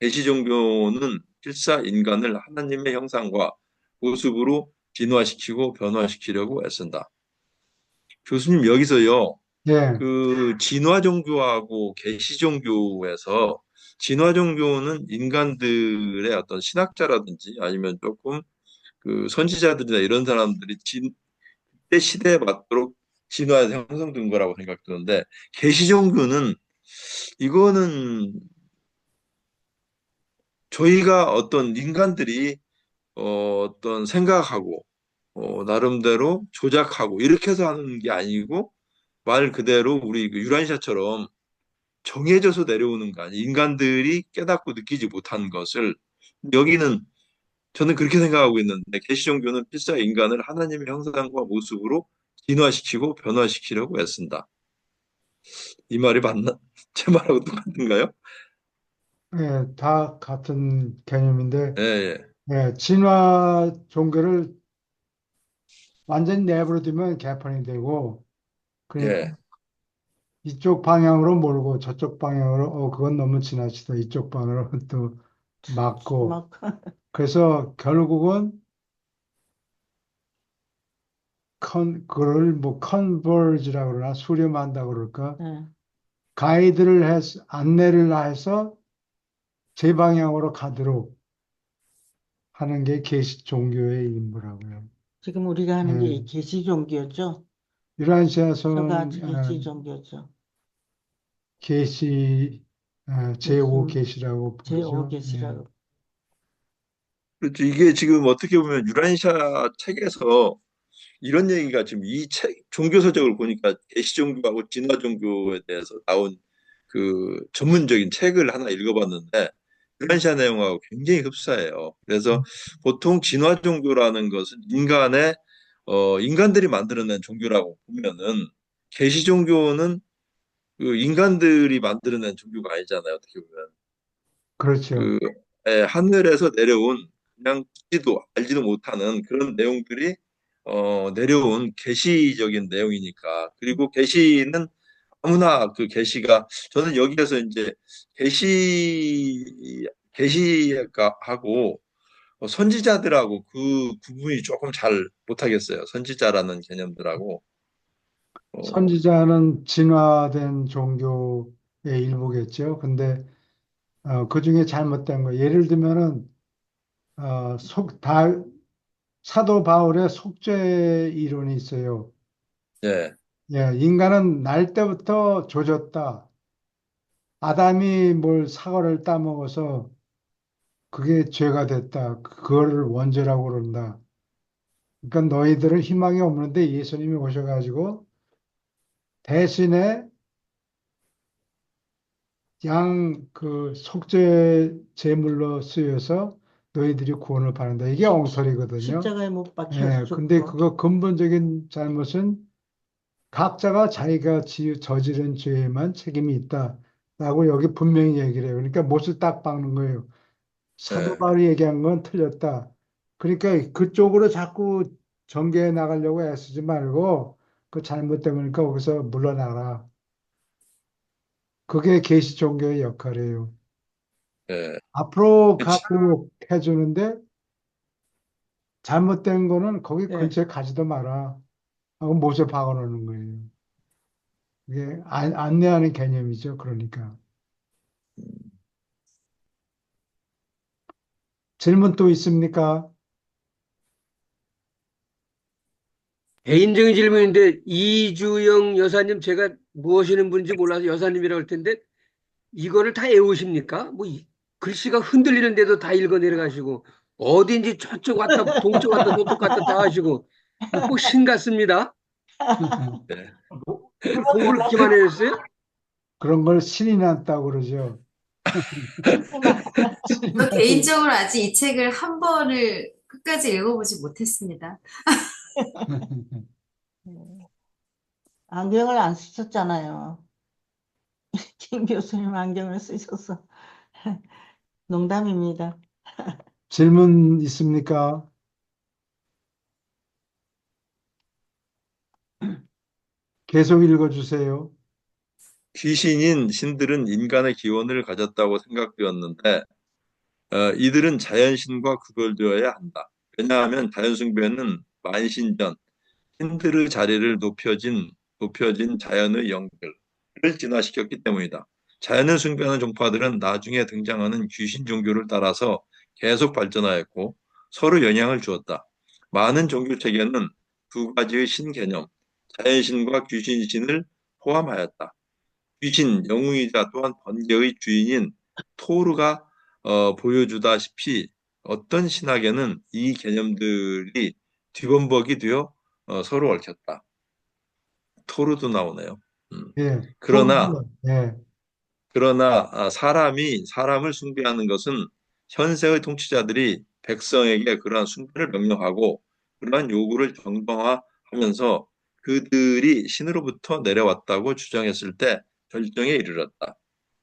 계시 종교는 필사 인간을 하나님의 형상과 모습으로 진화시키고 변화시키려고 애쓴다. 교수님 여기서요. 예, 그 진화 종교하고 계시 종교에서 진화 종교는 인간들의 어떤 신학자라든지 아니면 조금 그 선지자들이나 이런 사람들이 그때 시대에 맞도록 진화해서 형성된 거라고 생각드는데 계시 종교는 이거는 저희가 어떤 인간들이 어떤 생각하고 나름대로 조작하고 이렇게 해서 하는 게 아니고 말 그대로 우리 그 유란시아처럼 정해져서 내려오는 거 아니에요. 인간들이 깨닫고 느끼지 못한 것을 여기는 저는 그렇게 생각하고 있는데 계시 종교는 필사 인간을 하나님의 형상과 모습으로 진화시키고 변화시키려고 애쓴다. 이 말이 맞나? 제 말하고 똑같은가요? 예, 다 같은 개념인데, 예, 예, 예, 진화 종교를 완전히 내버려두면 개판이 되고, 그러니까 예, 이쪽 방향으로 몰고 저쪽 방향으로, 그건 너무 지나치다. 이쪽 방향으로 또 막고. 막, 그래서 결국은 그걸 뭐 컨버지라고 그러나 수렴한다고 그럴까? 예. 가이드를 해서, 안내를 해서 제 방향으로 가도록 하는 게 계시 종교의 임무라고요. 지금 우리가 하는 게 예, 계시 종교죠. 서가 유란시아서는 계시 종교죠. 계시 제5 예수님 계시라고 부르죠. 예. 제5계시라고. 그렇죠. 이게 지금 어떻게 보면 유란시아 책에서 이런 얘기가 지금 이 책, 종교서적을 보니까 계시 종교하고 진화 종교에 대해서 나온 그 전문적인 책을 하나 읽어봤는데 유란시아 내용하고 굉장히 흡사해요. 그래서 보통 진화 종교라는 것은 인간들이 만들어낸 종교라고 보면은 계시 종교는 그 인간들이 만들어낸 종교가 아니잖아요. 어떻게 보면. 그렇죠. 그 하늘에서 내려온 그냥 듣지도 알지도 못하는 그런 내용들이 내려온 계시적인 내용이니까 그리고 계시는 아무나 그 계시가 저는 여기에서 이제 계시하고 선지자들하고 그 구분이 조금 잘 못하겠어요. 선지자라는 개념들하고 어, 선지자는 진화된 종교의 일부겠죠. 근데 그 중에 잘못된 거. 예를 들면은 어, 속, 다, 사도 바울의 속죄 이론이 있어요. 예, 예, 인간은 날 때부터 조졌다. 아담이 뭘 사과를 따먹어서 그게 죄가 됐다. 그거를 원죄라고 그런다. 그러니까 너희들은 희망이 없는데 예수님이 오셔가지고 대신에 양 그 속죄 제물로 쓰여서 너희들이 구원을 받는다. 이게 십, 엉터리거든요. 십자가에 못 박혀서 예, 근데 죽고. 그거 근본적인 잘못은 각자가 자기가 저지른 죄에만 책임이 있다라고 여기 분명히 얘기를 해요. 그러니까 못을 딱 박는 거예요. 사도 예, 바울이 얘기한 건 틀렸다. 그러니까 그쪽으로 자꾸 전개해 나가려고 애쓰지 말고 그 잘못된 거니까 거기서 물러나라. 그게 계시 종교의 역할이에요. 예. 앞으로 가도록 해주는데 잘못된 거는 거기 예. 근처에 가지도 마라 하고 못에 박아놓는 거예요. 이게 안내하는 개념이죠. 그러니까. 질문 또 있습니까? 개인적인 질문인데 이주영 여사님 제가 무엇이는 분인지 몰라서 여사님이라고 할 텐데 이거를 다 외우십니까? 뭐 글씨가 흔들리는데도 다 읽어 내려가시고 어딘지 저쪽 왔다 동쪽 왔다 저쪽 갔다 다 하시고 뭐 신 같습니다. 네. 공부를 그렇게 많이 했어요? 그런 걸 신이 났다고 그러죠. 신이 저 나서 개인적으로 아직 이 책을 한 번을 끝까지 읽어보지 못했습니다. 안경을 안 쓰셨잖아요. 김 교수님 안경을 쓰셔서. 농담입니다. 질문 있습니까? 계속 읽어주세요. 귀신인 신들은 인간의 기원을 가졌다고 생각되었는데 이들은 자연신과 구별되어야 한다. 왜냐하면 자연숭배는 만신전 신들의 자리를 높여진 자연의 영들을 진화시켰기 때문이다. 자연을 숭배하는 종파들은 나중에 등장하는 귀신 종교를 따라서 계속 발전하였고 서로 영향을 주었다. 많은 종교 체계는 두 가지의 신 개념, 자연신과 귀신신을 포함하였다. 귀신, 영웅이자 또한 번개의 주인인 토르가 보여주다시피 어떤 신학에는 이 개념들이 뒤범벅이 되어 서로 얽혔다. 토르도 나오네요. 예, 그러나 토르도, 예, 사람이 사람을 숭배하는 것은 현세의 통치자들이 백성에게 그러한 숭배를 명령하고 그러한 요구를 정당화하면서 그들이 신으로부터 내려왔다고 주장했을 때 결정에 이르렀다.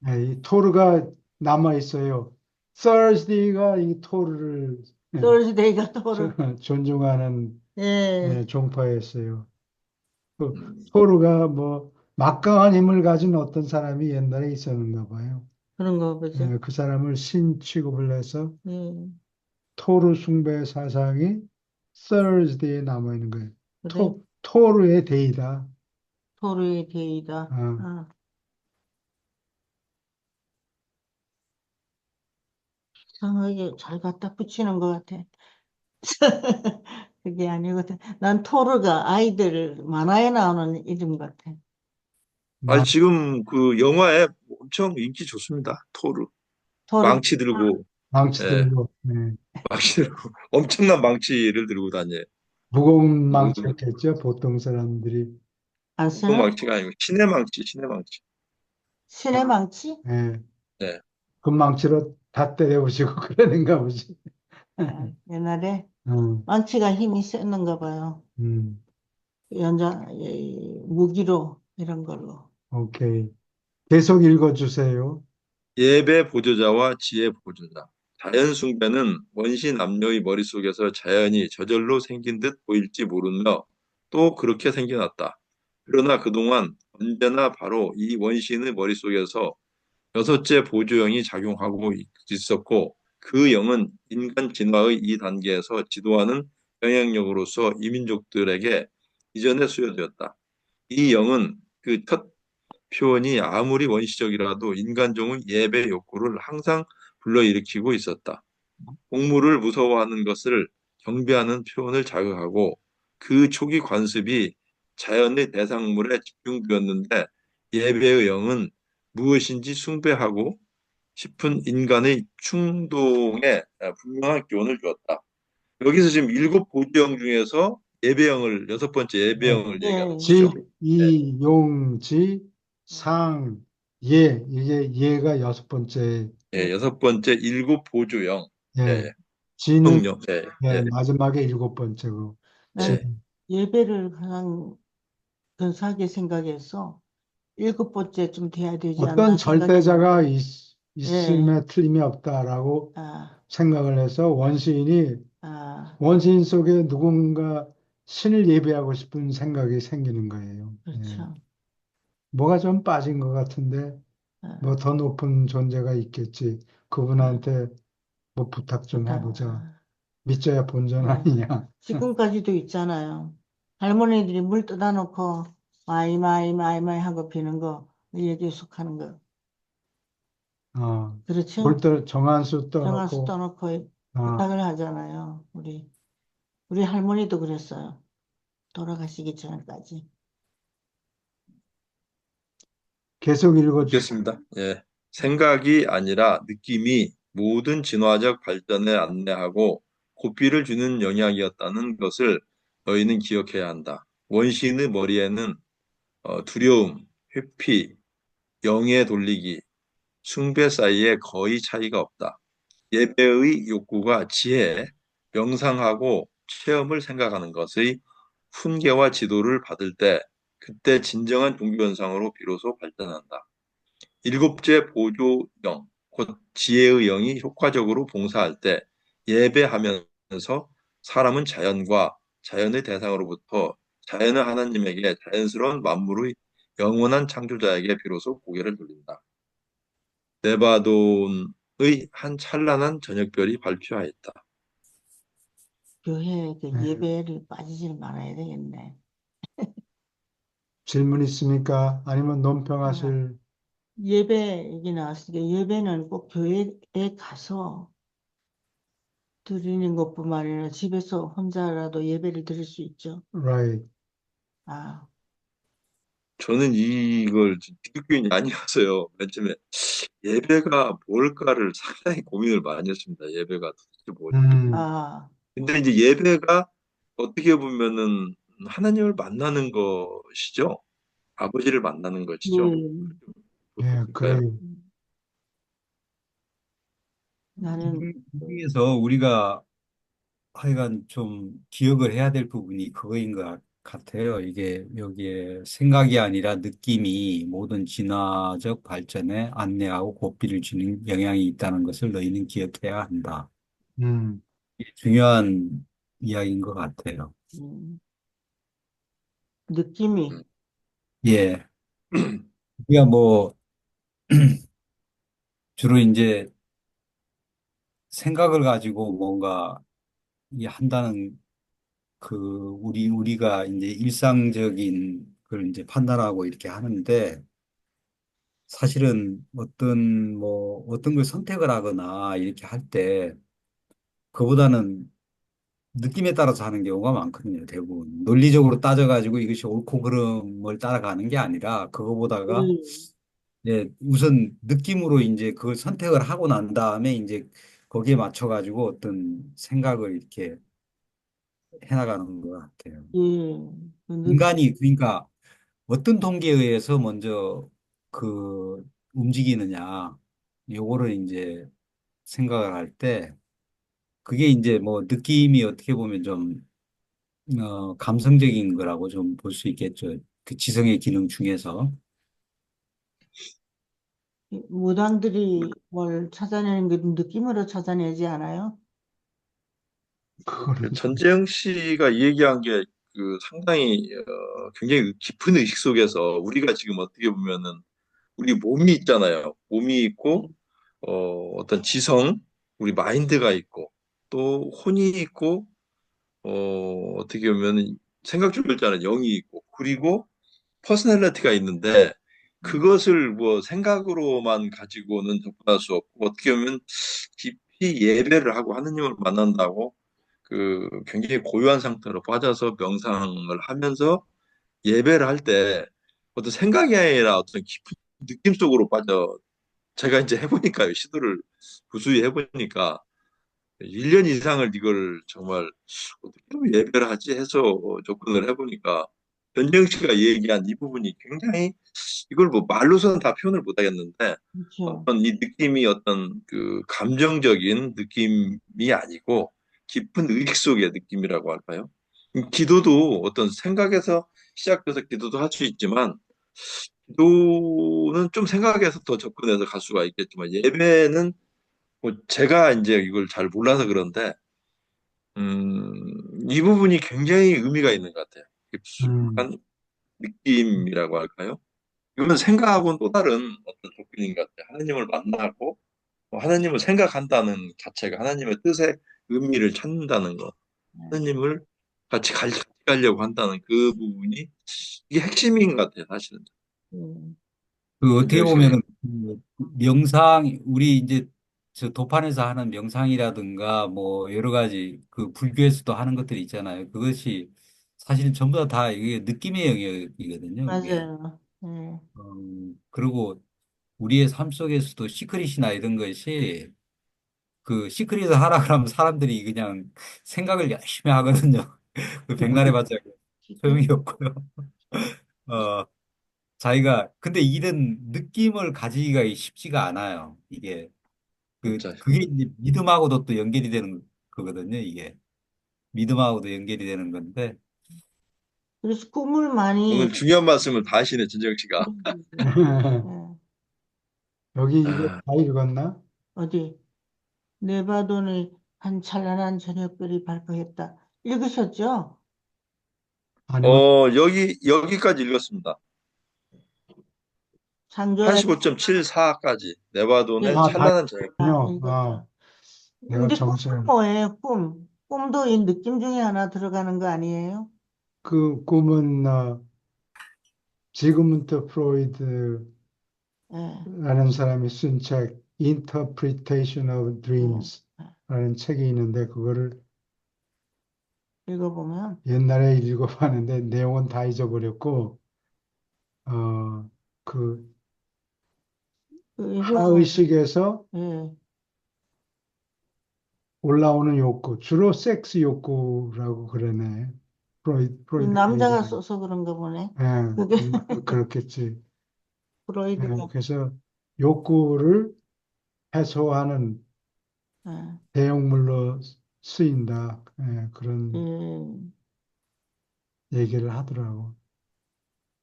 예, 이 토르가 남아 있어요. Thursday가 이 토르를 Thursday가 토르. 존중하는 예, 종파였어요. 그 음, 토르가 뭐 막강한 힘을 가진 어떤 사람이 옛날에 있었는가 봐요. 그런 거 보죠. 그 사람을 신 취급을 해서 예, 토르 숭배 사상이 Thursday에 남아 있는 거예요. 그래. 토르의 데이다. 토르의 데이다. 어, 아, 이상하게 잘 갖다 붙이는 것 같아. 그게 아니거든. 난 토르가 아이들 만화에 나오는 이름 같아. 마- 지금 그 영화에 엄청 인기 좋습니다. 토르. 토르. 망치 들고, 망치 예, 들고, 망치 들고, 엄청난 망치를 들고 다녀요. 무거운 그 망치였겠죠. 보통 사람들이. 안 그 쓰나? 망치가 아니고 신의 망치, 신의 망치. 신의 망치? 예, 네. 그 망치로 다 때려보시고 그러는가 보지. 아, 옛날에 음, 망치가 힘이 셌는가 봐요. 음, 무기로 이런 걸로. 오케이. 계속 읽어주세요. 예배 보조자와 지혜 보조자. 자연 숭배는 원시 남녀의 머릿속에서 자연이 저절로 생긴 듯 보일지 모르며 또 그렇게 생겨났다. 그러나 그동안 언제나 바로 이 원시인의 머릿속에서 여섯째 보조영이 작용하고 있었고 그 영은 인간 진화의 이 단계에서 지도하는 영향력으로서 이민족들에게 이전에 수여되었다. 이 영은 그 첫 표현이 아무리 원시적이라도 인간종의 예배 욕구를 항상 불러일으키고 있었다. 공물을 무서워하는 것을 경배하는 표현을 자극하고 그 초기 관습이 자연의 대상물에 집중되었는데 예배의 영은 무엇인지 숭배하고 싶은 인간의 충동에 분명한 교훈을 주었다. 여기서 지금 일곱 보지영 중에서 예배영을 여섯 번째 네. 예배영을 얘기하는 예, 집, 거죠. 네, 이, 용, 지, 상, 예. 이게 예가 여섯 번째. 예, 여섯 번째 일곱 보조영. 예, 예. 예. 지는 성령. 예, 예, 예, 마지막에 일곱 번째고. 지, 예. 난 예배를 가장 근사하게 생각해서 일곱 번째쯤 돼야 되지 어떤 않나 생각해 절대자가 봤거든. 예, 있음에 틀림이 없다라고 아, 생각을 해서 아, 원시인 속에 누군가 신을 예배하고 싶은 생각이 생기는 거예요. 예. 그렇죠. 뭐가 좀 빠진 것 같은데, 뭐 아, 더 높은 존재가 있겠지. 아, 그분한테 뭐 부탁 좀 좋다. 해보자. 믿져야 본전 예. 아니냐. 지금까지도 있잖아요. 할머니들이 물 떠다 놓고 마이 마이 마이 마이 하고 비는 거 얘기 속하는 거. 그렇죠? 물도 정한수 정한수 떠놓고, 떠놓고 어, 부탁을 하잖아요. 우리 할머니도 그랬어요. 돌아가시기 전까지. 계속 읽어주세요. 읽겠습니다. 예. 생각이 아니라 느낌이 모든 진화적 발전에 안내하고 고삐를 주는 영향이었다는 것을 너희는 기억해야 한다. 원시인의 머리에는 두려움, 회피, 영에 돌리기, 숭배 사이에 거의 차이가 없다. 예배의 욕구가 지혜, 명상하고 체험을 생각하는 것의 훈계와 지도를 받을 때 그때 진정한 종교 현상으로 비로소 발전한다. 일곱째 보조영, 곧 지혜의 영이 효과적으로 봉사할 때 예배하면서 사람은 자연과 자연의 대상으로부터 자연의 하나님에게 자연스러운 만물의 영원한 창조자에게 비로소 고개를 돌린다. 네바돈의 한 찬란한 저녁별이 발표하였다. 교회 그 네. 예배를 빠지지 말아야 되겠네. 질문 있습니까? 아니면 논평하실? 예배 얘기 나왔으니까 예배는 꼭 교회에 가서 드리는 것뿐만 아니라 집에서 혼자라도 예배를 드릴 수 있죠. Right. 아, 저는 이걸 기독교인이 아니어서요. 맨 처음에 예배가 뭘까를 상당히 고민을 많이 했습니다. 예배가 도대체 뭐지? 음, 아, 근데 이제 예배가 어떻게 보면은 하나님을 만나는 것이죠. 아버지를 만나는 것이죠. 예. 예, 볼까요? 그래요. 나는 이 중에서 우리가 하여간 좀 기억을 해야 될 부분이 그거인 것 같아요. 이게 여기에 생각이 아니라 느낌이 모든 진화적 발전에 안내하고 고삐를 주는 영향이 있다는 것을 너희는 기억해야 한다. 음, 이게 중요한 이야기인 것 같아요. 음, 느낌이 음. 예. 우리가 뭐 주로 이제 생각을 가지고 뭔가 이 한다는 그 우리가 이제 일상적인 걸 이제 판단하고 이렇게 하는데 사실은 어떤 걸 선택을 하거나 이렇게 할 때 그보다는 느낌에 따라서 하는 경우가 많거든요. 대부분 논리적으로 따져가지고 이것이 옳고 그름을 따라가는 게 아니라 그거보다가 음, 우선 느낌으로 이제 그걸 선택을 하고 난 다음에 이제 거기에 맞춰가지고 어떤 생각을 이렇게 해나가는 것 같아요. 예, 그 인간이 그러니까 어떤 통계에 의해서 먼저 그 움직이느냐 요거를 이제 생각을 할 때 그게 이제 뭐 느낌이 어떻게 보면 좀 감성적인 거라고 좀 볼 수 있겠죠. 그 지성의 기능 중에서. 무당들이 뭘 찾아내는 게 느낌으로 찾아내지 않아요? 그거는, 전재영 씨가 이 얘기한 게 그 상당히 굉장히 깊은 의식 속에서 우리가 지금 어떻게 보면은 우리 몸이 있잖아요. 몸이 있고 어떤 지성, 우리 마인드가 있고 또 혼이 있고 어떻게 보면 생각 중에 있잖아요. 영이 있고 그리고 퍼스널리티가 있는데 그것을 뭐 생각으로만 가지고는 접근할 수 없고 어떻게 보면 깊이 예배를 하고 하느님을 만난다고 그 굉장히 고요한 상태로 빠져서 명상을 하면서 예배를 할 때 어떤 생각이 아니라 어떤 깊은 느낌 속으로 빠져 제가 이제 해보니까요. 시도를 부수히 해보니까 1년 이상을 이걸 정말 어떻게 하면 예배를 하지 해서 접근을 해보니까 변정 씨가 얘기한 이 부분이 굉장히 이걸 뭐 말로서는 다 표현을 못 하겠는데 그렇죠. 어떤 이 느낌이 어떤 그 감정적인 느낌이 아니고 깊은 의식 속의 느낌이라고 할까요? 기도도 어떤 생각에서 시작돼서 기도도 할 수 있지만 기도는 좀 생각해서 더 접근해서 갈 수가 있겠지만 예배는 뭐 제가 이제 이걸 잘 몰라서 그런데 이 부분이 굉장히 의미가 있는 것 같아요. 음, 깊숙한 느낌이라고 할까요? 이건 생각하고는 또 다른 어떤 접근인 것 같아요. 하나님을 만나고 하나님을 생각한다는 자체가 하나님의 뜻의 의미를 찾는다는 것, 하나님을 같이 가려고 한다는 그 부분이 이게 핵심인 것 같아요, 사실은. 음, 그 어떻게 전재영 씨가 보면은 그 명상 우리 이제 저 도판에서 하는 명상이라든가 뭐 여러 가지 그 불교에서도 하는 것들이 있잖아요. 그것이 사실은 전부 다 이게 느낌의 영역이거든요. 이게 맞아요. 예, 그리고 우리의 삶 속에서도 시크릿이나 이런 것이 그 시크릿을 하라 그러면 사람들이 그냥 생각을 열심히 하거든요. 그 백날의 바짝 소용이 없고요. 어, 자기가 근데 이런 느낌을 가지기가 쉽지가 않아요. 이게 진짜. 그게 이제 믿음하고도 또 연결이 되는 거거든요. 이게 믿음하고도 연결이 되는 건데 그래서 꿈을 많이 오늘 중요한 말씀을 다 하시네, 진정 씨가. 예, 여기 이거 아, 다 읽었나? 어디 네바돈의 한 찬란한 저녁별이 발표했다. 읽으셨죠? 아니면 여기까지 읽었습니다. 창조의 85.74까지. 네바돈의 예, 다 찬란한 저녁. 읽었군요. 읽었죠. 내가 근데 꿈은 정신 뭐예요? 꿈. 꿈도 이 느낌 중에 하나 들어가는 거 아니에요? 그 꿈은 지그문트 프로이드라는 예, 사람이 쓴 책 Interpretation of 예, Dreams라는 책이 있는데 그거를 읽어보면 옛날에 읽어봤는데 내용은 다 잊어버렸고 그 그 이거는 하의식에서 예, 올라오는 욕구 주로 섹스 욕구라고 그러네. 그 프로이드가 남자가 얘기하는. 써서 그런가 보네. 예, 그게 그렇겠지. 예, 프로이드가 그래서 욕구를 해소하는 예, 대용물로 쓰인다. 예, 그런 예, 얘기를 하더라고.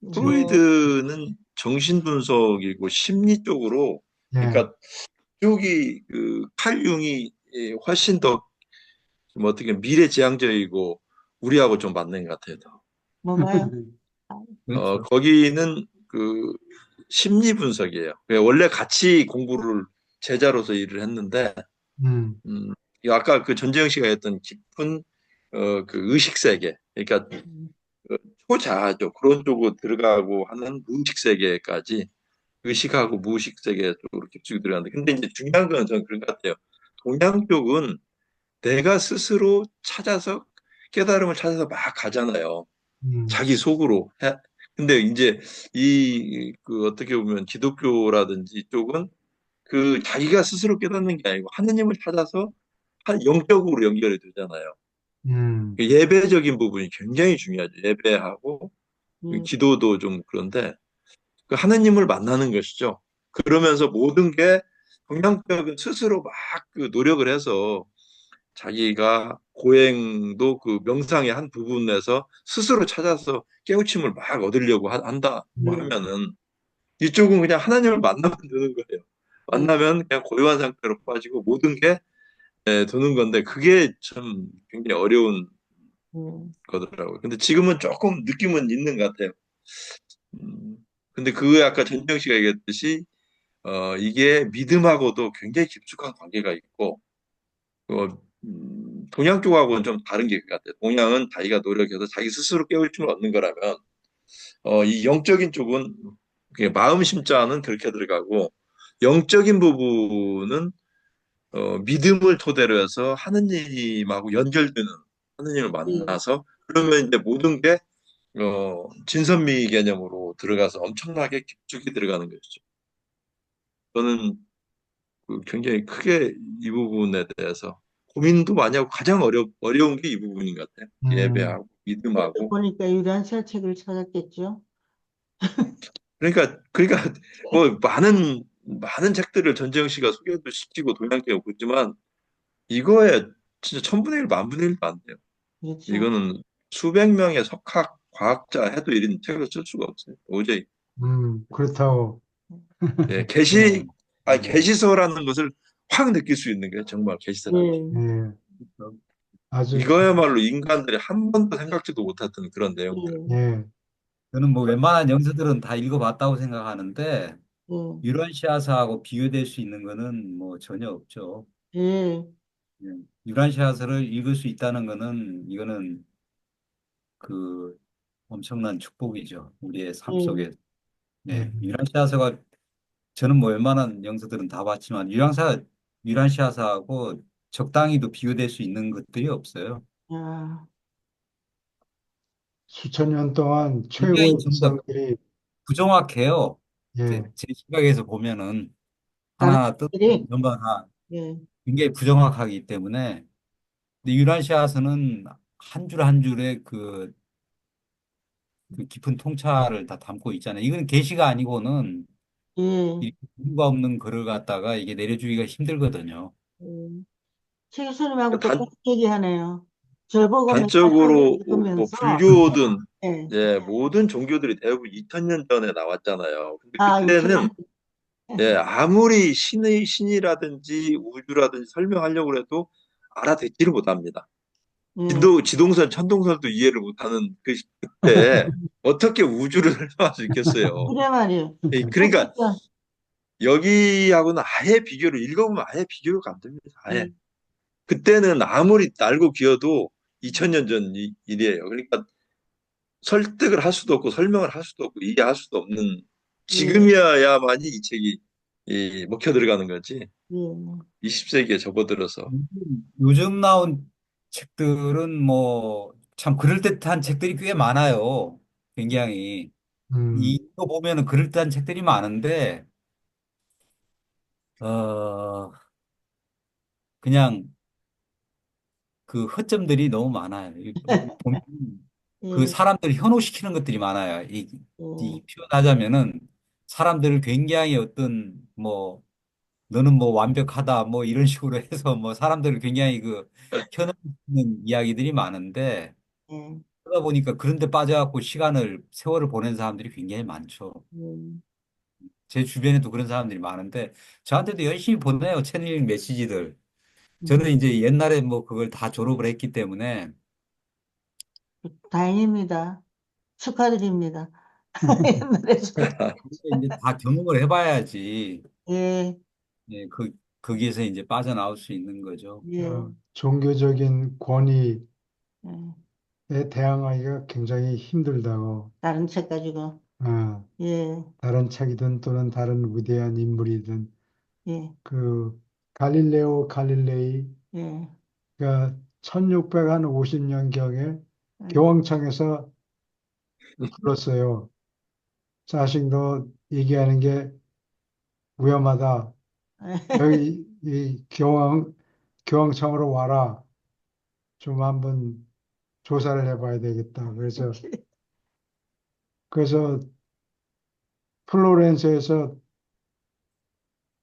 뭐 프로이드는 정신분석이고 심리 쪽으로, 예, 그러니까 쪽이 칼 융이 훨씬 더 좀 어떻게 미래지향적이고 우리하고 좀 맞는 것 같아요. 더. 뭐가요? 그렇죠. 거기는 심리 분석이에요. 원래 같이 공부를 제자로서 일을 했는데, 음, 음, 이 아까 그 전재영 씨가 했던 깊은 그 의식 세계, 그러니까 음, 초자아죠. 그런 쪽으로 들어가고 하는 무의식 세계까지 의식하고 무의식 세계 쪽으로 깊숙이 들어가는데, 근데 이제 중요한 건 저는 그런 것 같아요. 동양 쪽은 내가 스스로 찾아서 깨달음을 찾아서 막 가잖아요. 음, 자기 속으로. 근데 이제 어떻게 보면 기독교라든지 이쪽은 그 자기가 스스로 깨닫는 게 아니고 하느님을 찾아서 한 영적으로 연결이 되잖아요. 음, 그 예배적인 부분이 굉장히 중요하죠. 예배하고 예, 기도도 좀 그런데 그 하느님을 만나는 것이죠. 그러면서 모든 게 동양적인 스스로 막 그 노력을 해서 자기가 고행도 그 명상의 한 부분에서 스스로 찾아서 깨우침을 막 얻으려고 한다고 예, 하면은 이쪽은 그냥 하나님을 만나면 되는 거예요. 예, 만나면 그냥 고요한 상태로 빠지고 모든 게 도는 건데 그게 참 굉장히 어려운 예, 거더라고요. 근데 지금은 조금 느낌은 있는 것 같아요. 음, 근데 그 아까 전정 씨가 얘기했듯이 이게 믿음하고도 굉장히 깊숙한 관계가 있고 동양 쪽하고는 좀 다른 게 같아요. 동양은 자기가 노력해서 자기 스스로 깨우침을 얻는 거라면 이 영적인 쪽은 그게 마음 심자는 그렇게 들어가고 영적인 부분은 믿음을 토대로 해서 하느님하고 연결되는 하느님을 예, 만나서 그러면 이제 모든 게 진선미 개념으로 들어가서 엄청나게 깊숙이 들어가는 것이죠. 저는 굉장히 크게 이 부분에 대해서 고민도 많이 하고 가장 어려운 게 이 부분인 것 같아요. 음, 예배하고 그러다 믿음하고. 보니까 유란시아 책을 찾았겠죠. 그러니까 뭐 많은 책들을 전재영 씨가 소개도 시키고 동양계가 보지만 이거에 진짜 천분의 일, 만분의 일도 안 돼요. 그렇죠. 이거는 수백 명의 석학 과학자 해도 이런 책을 쓸 수가 없어요. 도저히. 그렇다고. 예, 네. 계시서라는 것을 확 느낄 수 있는 게 정말 계시서라는 게. 예, 예, 아주, 이거야말로 인간들이 한 번도 생각지도 못했던 그런 내용들. 예, 예, 저는 뭐 웬만한 영서들은 다 읽어봤다고 생각하는데 예, 유란시아사하고 비교될 수 있는 거는 뭐 전혀 없죠. 예, 예. 유란시아서를 읽을 수 있다는 거는 이거는 그 엄청난 축복이죠. 우리의 삶 예, 속에. 예. 네. 유란시아서가 저는 뭐 웬만한 영서들은 다 봤지만 유란시아사하고 적당히도 비교될 수 있는 것들이 없어요. 야, 수천 년 동안 굉장히 최고의 좀 더 이성들이, 부정확해요. 예, 제 시각에서 보면은 하나하나 당신들이, 이런 거 다 예, 굉장히 부정확하기 때문에 근데 유란시아서는 한 줄 한 줄에 그 그 깊은 통찰을 다 담고 있잖아요. 이건 계시가 아니고는 예. 이 이유가 없는 글을 갖다가 이게 내려주기가 힘들거든요. 예. 최 교수님하고 단, 똑같이 얘기하네요. 절 보고 맨날 단적으로 뭐 읽으면서, 불교든 예. 예, 모든 종교들이 대부분 2000년 전에 나왔잖아요. 근데 아, 그때는 2000년. 예, 아무리 신이라든지 우주라든지 설명하려고 해도 알아듣지를 못합니다. 예. 지동설, 천동설도 이해를 못하는 그때 어떻게 우주를 설명할 수 있겠어요? 그래 말이에요. 예, 그러니까 진짜, 여기하고는 아예 비교를 읽어보면 아예 비교가 안 됩니다. 아예. 예. 그때는 아무리 알고 기어도 2000년 전 일이에요. 그러니까 설득을 할 수도 없고 설명을 할 수도 없고 이해할 수도 없는 예. 지금이어야만이 이 책이 먹혀 들어가는 거지. 예. 20세기에 접어들어서. 요즘 나온 책들은 뭐 참 그럴듯한 책들이 꽤 많아요. 굉장히. 이거 보면은 그럴듯한 책들이 많은데, 어, 그냥 그 허점들이 너무 많아요. 보면 그 예. 사람들을 현혹시키는 것들이 많아요. 이 예. 표현하자면은 사람들을 굉장히 어떤 뭐 너는 뭐 완벽하다 뭐 이런 식으로 해서 뭐 사람들을 굉장히 그 현혹시키는 이야기들이 많은데 예. 그러다 보니까 그런 데 빠져갖고 세월을 보낸 사람들이 굉장히 많죠. 예. 제 주변에도 그런 사람들이 많은데 저한테도 열심히 보내요. 채널링 메시지들. 저는 음. 이제 옛날에 뭐 그걸 다 졸업을 했기 때문에 다행입니다. 축하드립니다. 옛날에 좀, 이제 다 경험을 해봐야지 예. 예, 거기에서 이제 빠져나올 수 있는 거죠. 예. 종교적인 권위에 예. 대항하기가 굉장히 힘들다고. 다른 책 가지고. 어, 예. 다른 책이든 또는 다른 위대한 인물이든 예. 그 갈릴레오 갈릴레이가 예. 1650년경에 예. 교황청에서 불렀어요. 자식 너 얘기하는 게 위험하다. 여기 이 교황청으로 와라. 좀 한번 조사를 해봐야 되겠다. 그래서 플로렌스에서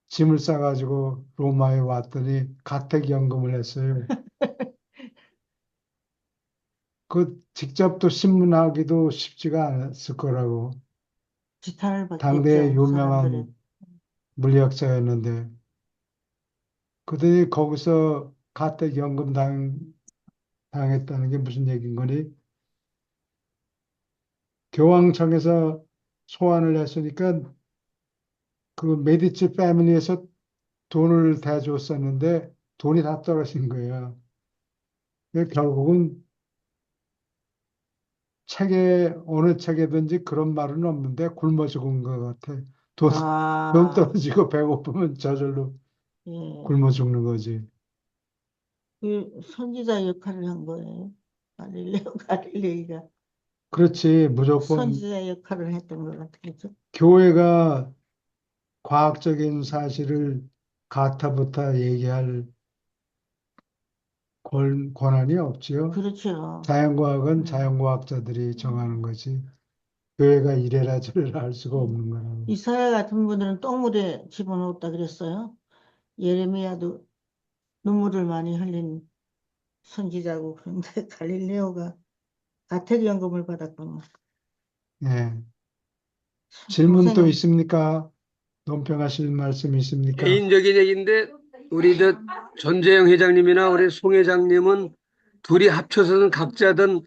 짐을 싸가지고 로마에 왔더니 가택연금을 했어요. 그 직접 또 신문하기도 쉽지가 않았을 거라고. 지탄을 당대의 받겠죠, 사람들의. 유명한 물리학자였는데, 그들이 거기서 가택연금 당했다는 게 무슨 얘기인 거니? 교황청에서 소환을 했으니까 그 메디치 패밀리에서 돈을 대줬었는데 돈이 다 떨어진 거예요. 결국은 어느 책에든지 그런 말은 없는데 굶어 죽은 것 같아. 돈, 돈 아, 떨어지고 배고프면 저절로 예. 굶어 죽는 거지. 그 선지자 역할을 한 거예요. 갈릴레오 갈릴레이가 그렇지. 무조건 선지자 역할을 했던 것 같아요. 교회가 과학적인 사실을 가타부타 얘기할 권한이 없지요. 그렇죠. 자연과학은 음. 자연과학자들이 정하는 거지. 교회가 이래라 저래라 할 수가 음. 없는 거라고. 이사야 같은 분들은 똥물에 집어넣었다 그랬어요. 예레미야도 눈물을 많이 흘린 선지자고 그런데 갈릴레오가 가택연금을 받았구나. 예. 참 질문 또 고생을. 있습니까? 논평하실 말씀 있습니까? 개인적인 얘기인데 우리 저 전재영 회장님이나 우리 송 회장님은 둘이 합쳐서는 각자든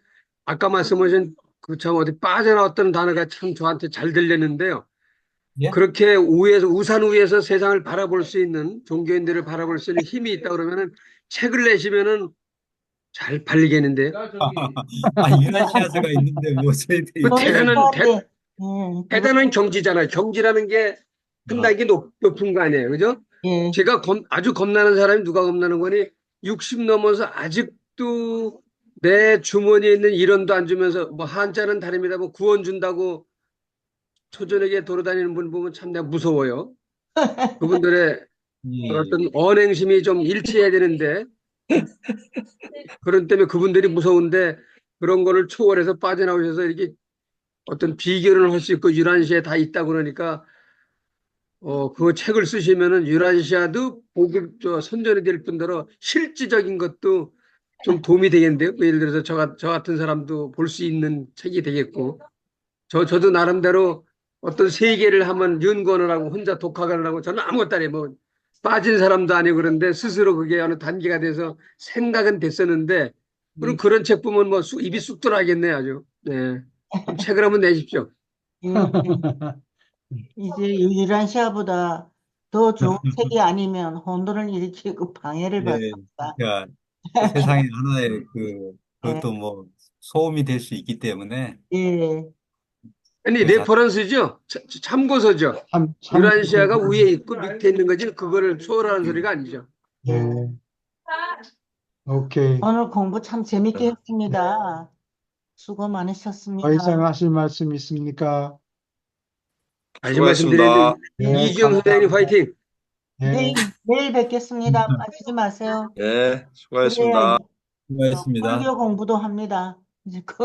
아까 말씀하신 그 참 어디 빠져나왔던 단어가 참 저한테 잘 들렸는데요. 예? 그렇게 우산 위에서 세상을 바라볼 수 있는 종교인들을 바라볼 수 있는 힘이 있다 그러면은 책을 내시면은 잘 팔리겠는데요. 아, 유라시아서가 있는데 뭐 저희들이 그 대단한 그런데, 예, 대단한 경지잖아요. 경지라는 게 한 단계 높은 거 아니에요. 그죠? 예, 제가 아주 겁나는 사람이 누가 겁나는 거니 60 넘어서 아직도 내 주머니에 있는 1원도 안 주면서 뭐 한자는 다릅니다. 뭐 구원 준다고 초저녁에 돌아다니는 분 보면 참 내가 무서워요. 그분들의 예, 어떤 언행심이 좀 일치해야 되는데 그런 때문에 그분들이 무서운데 그런 거를 초월해서 빠져나오셔서 이렇게 어떤 비결을 할 수 있고 유란시아에 다 있다고 그러니까 그 책을 쓰시면은 유란시아도 선전이 될 뿐더러 실질적인 것도 좀 도움이 되겠는데요. 뭐 예를 들어서 저 같은 사람도 볼 수 있는 책이 되겠고, 저도 나름대로 어떤 세계를 한번 연구를 하고 혼자 독학을 하고 저는 아무것도 안 해요. 뭐 빠진 사람도 아니고 그런데 스스로 그게 어느 단계가 돼서 생각은 됐었는데, 그럼 그런 책 보면 뭐 입이 쑥 들어가겠네 아주. 네. 그럼 책을 한번 내십시오. 예, 이제 유란시아보다 더 좋은 책이 아니면 혼돈을 일으키고 방해를 예, 받습니다. 그러니까 세상에 하나의 예, 그것도 뭐 소음이 될 수 있기 때문에 예, 아니 그 자, 레퍼런스죠. 참고서죠. 참, 유란시아가 위에 있고 밑에 있는 거지 그거를 초월하는 소리가 아니죠. 예, 오케이. 오늘 공부 참 재밌게 예. 했습니다. 수고 더 많으셨습니다. 이상 하실 말씀 있습니까? 다시 말씀드리는데 예, 이경 선생님 감사합니다. 화이팅. 예. 내일 뵙겠습니다. 빠지지 마세요. 예, 그래야 수고하셨습니다. 수고하셨습니다. 불교 공부도 합니다. 이제 그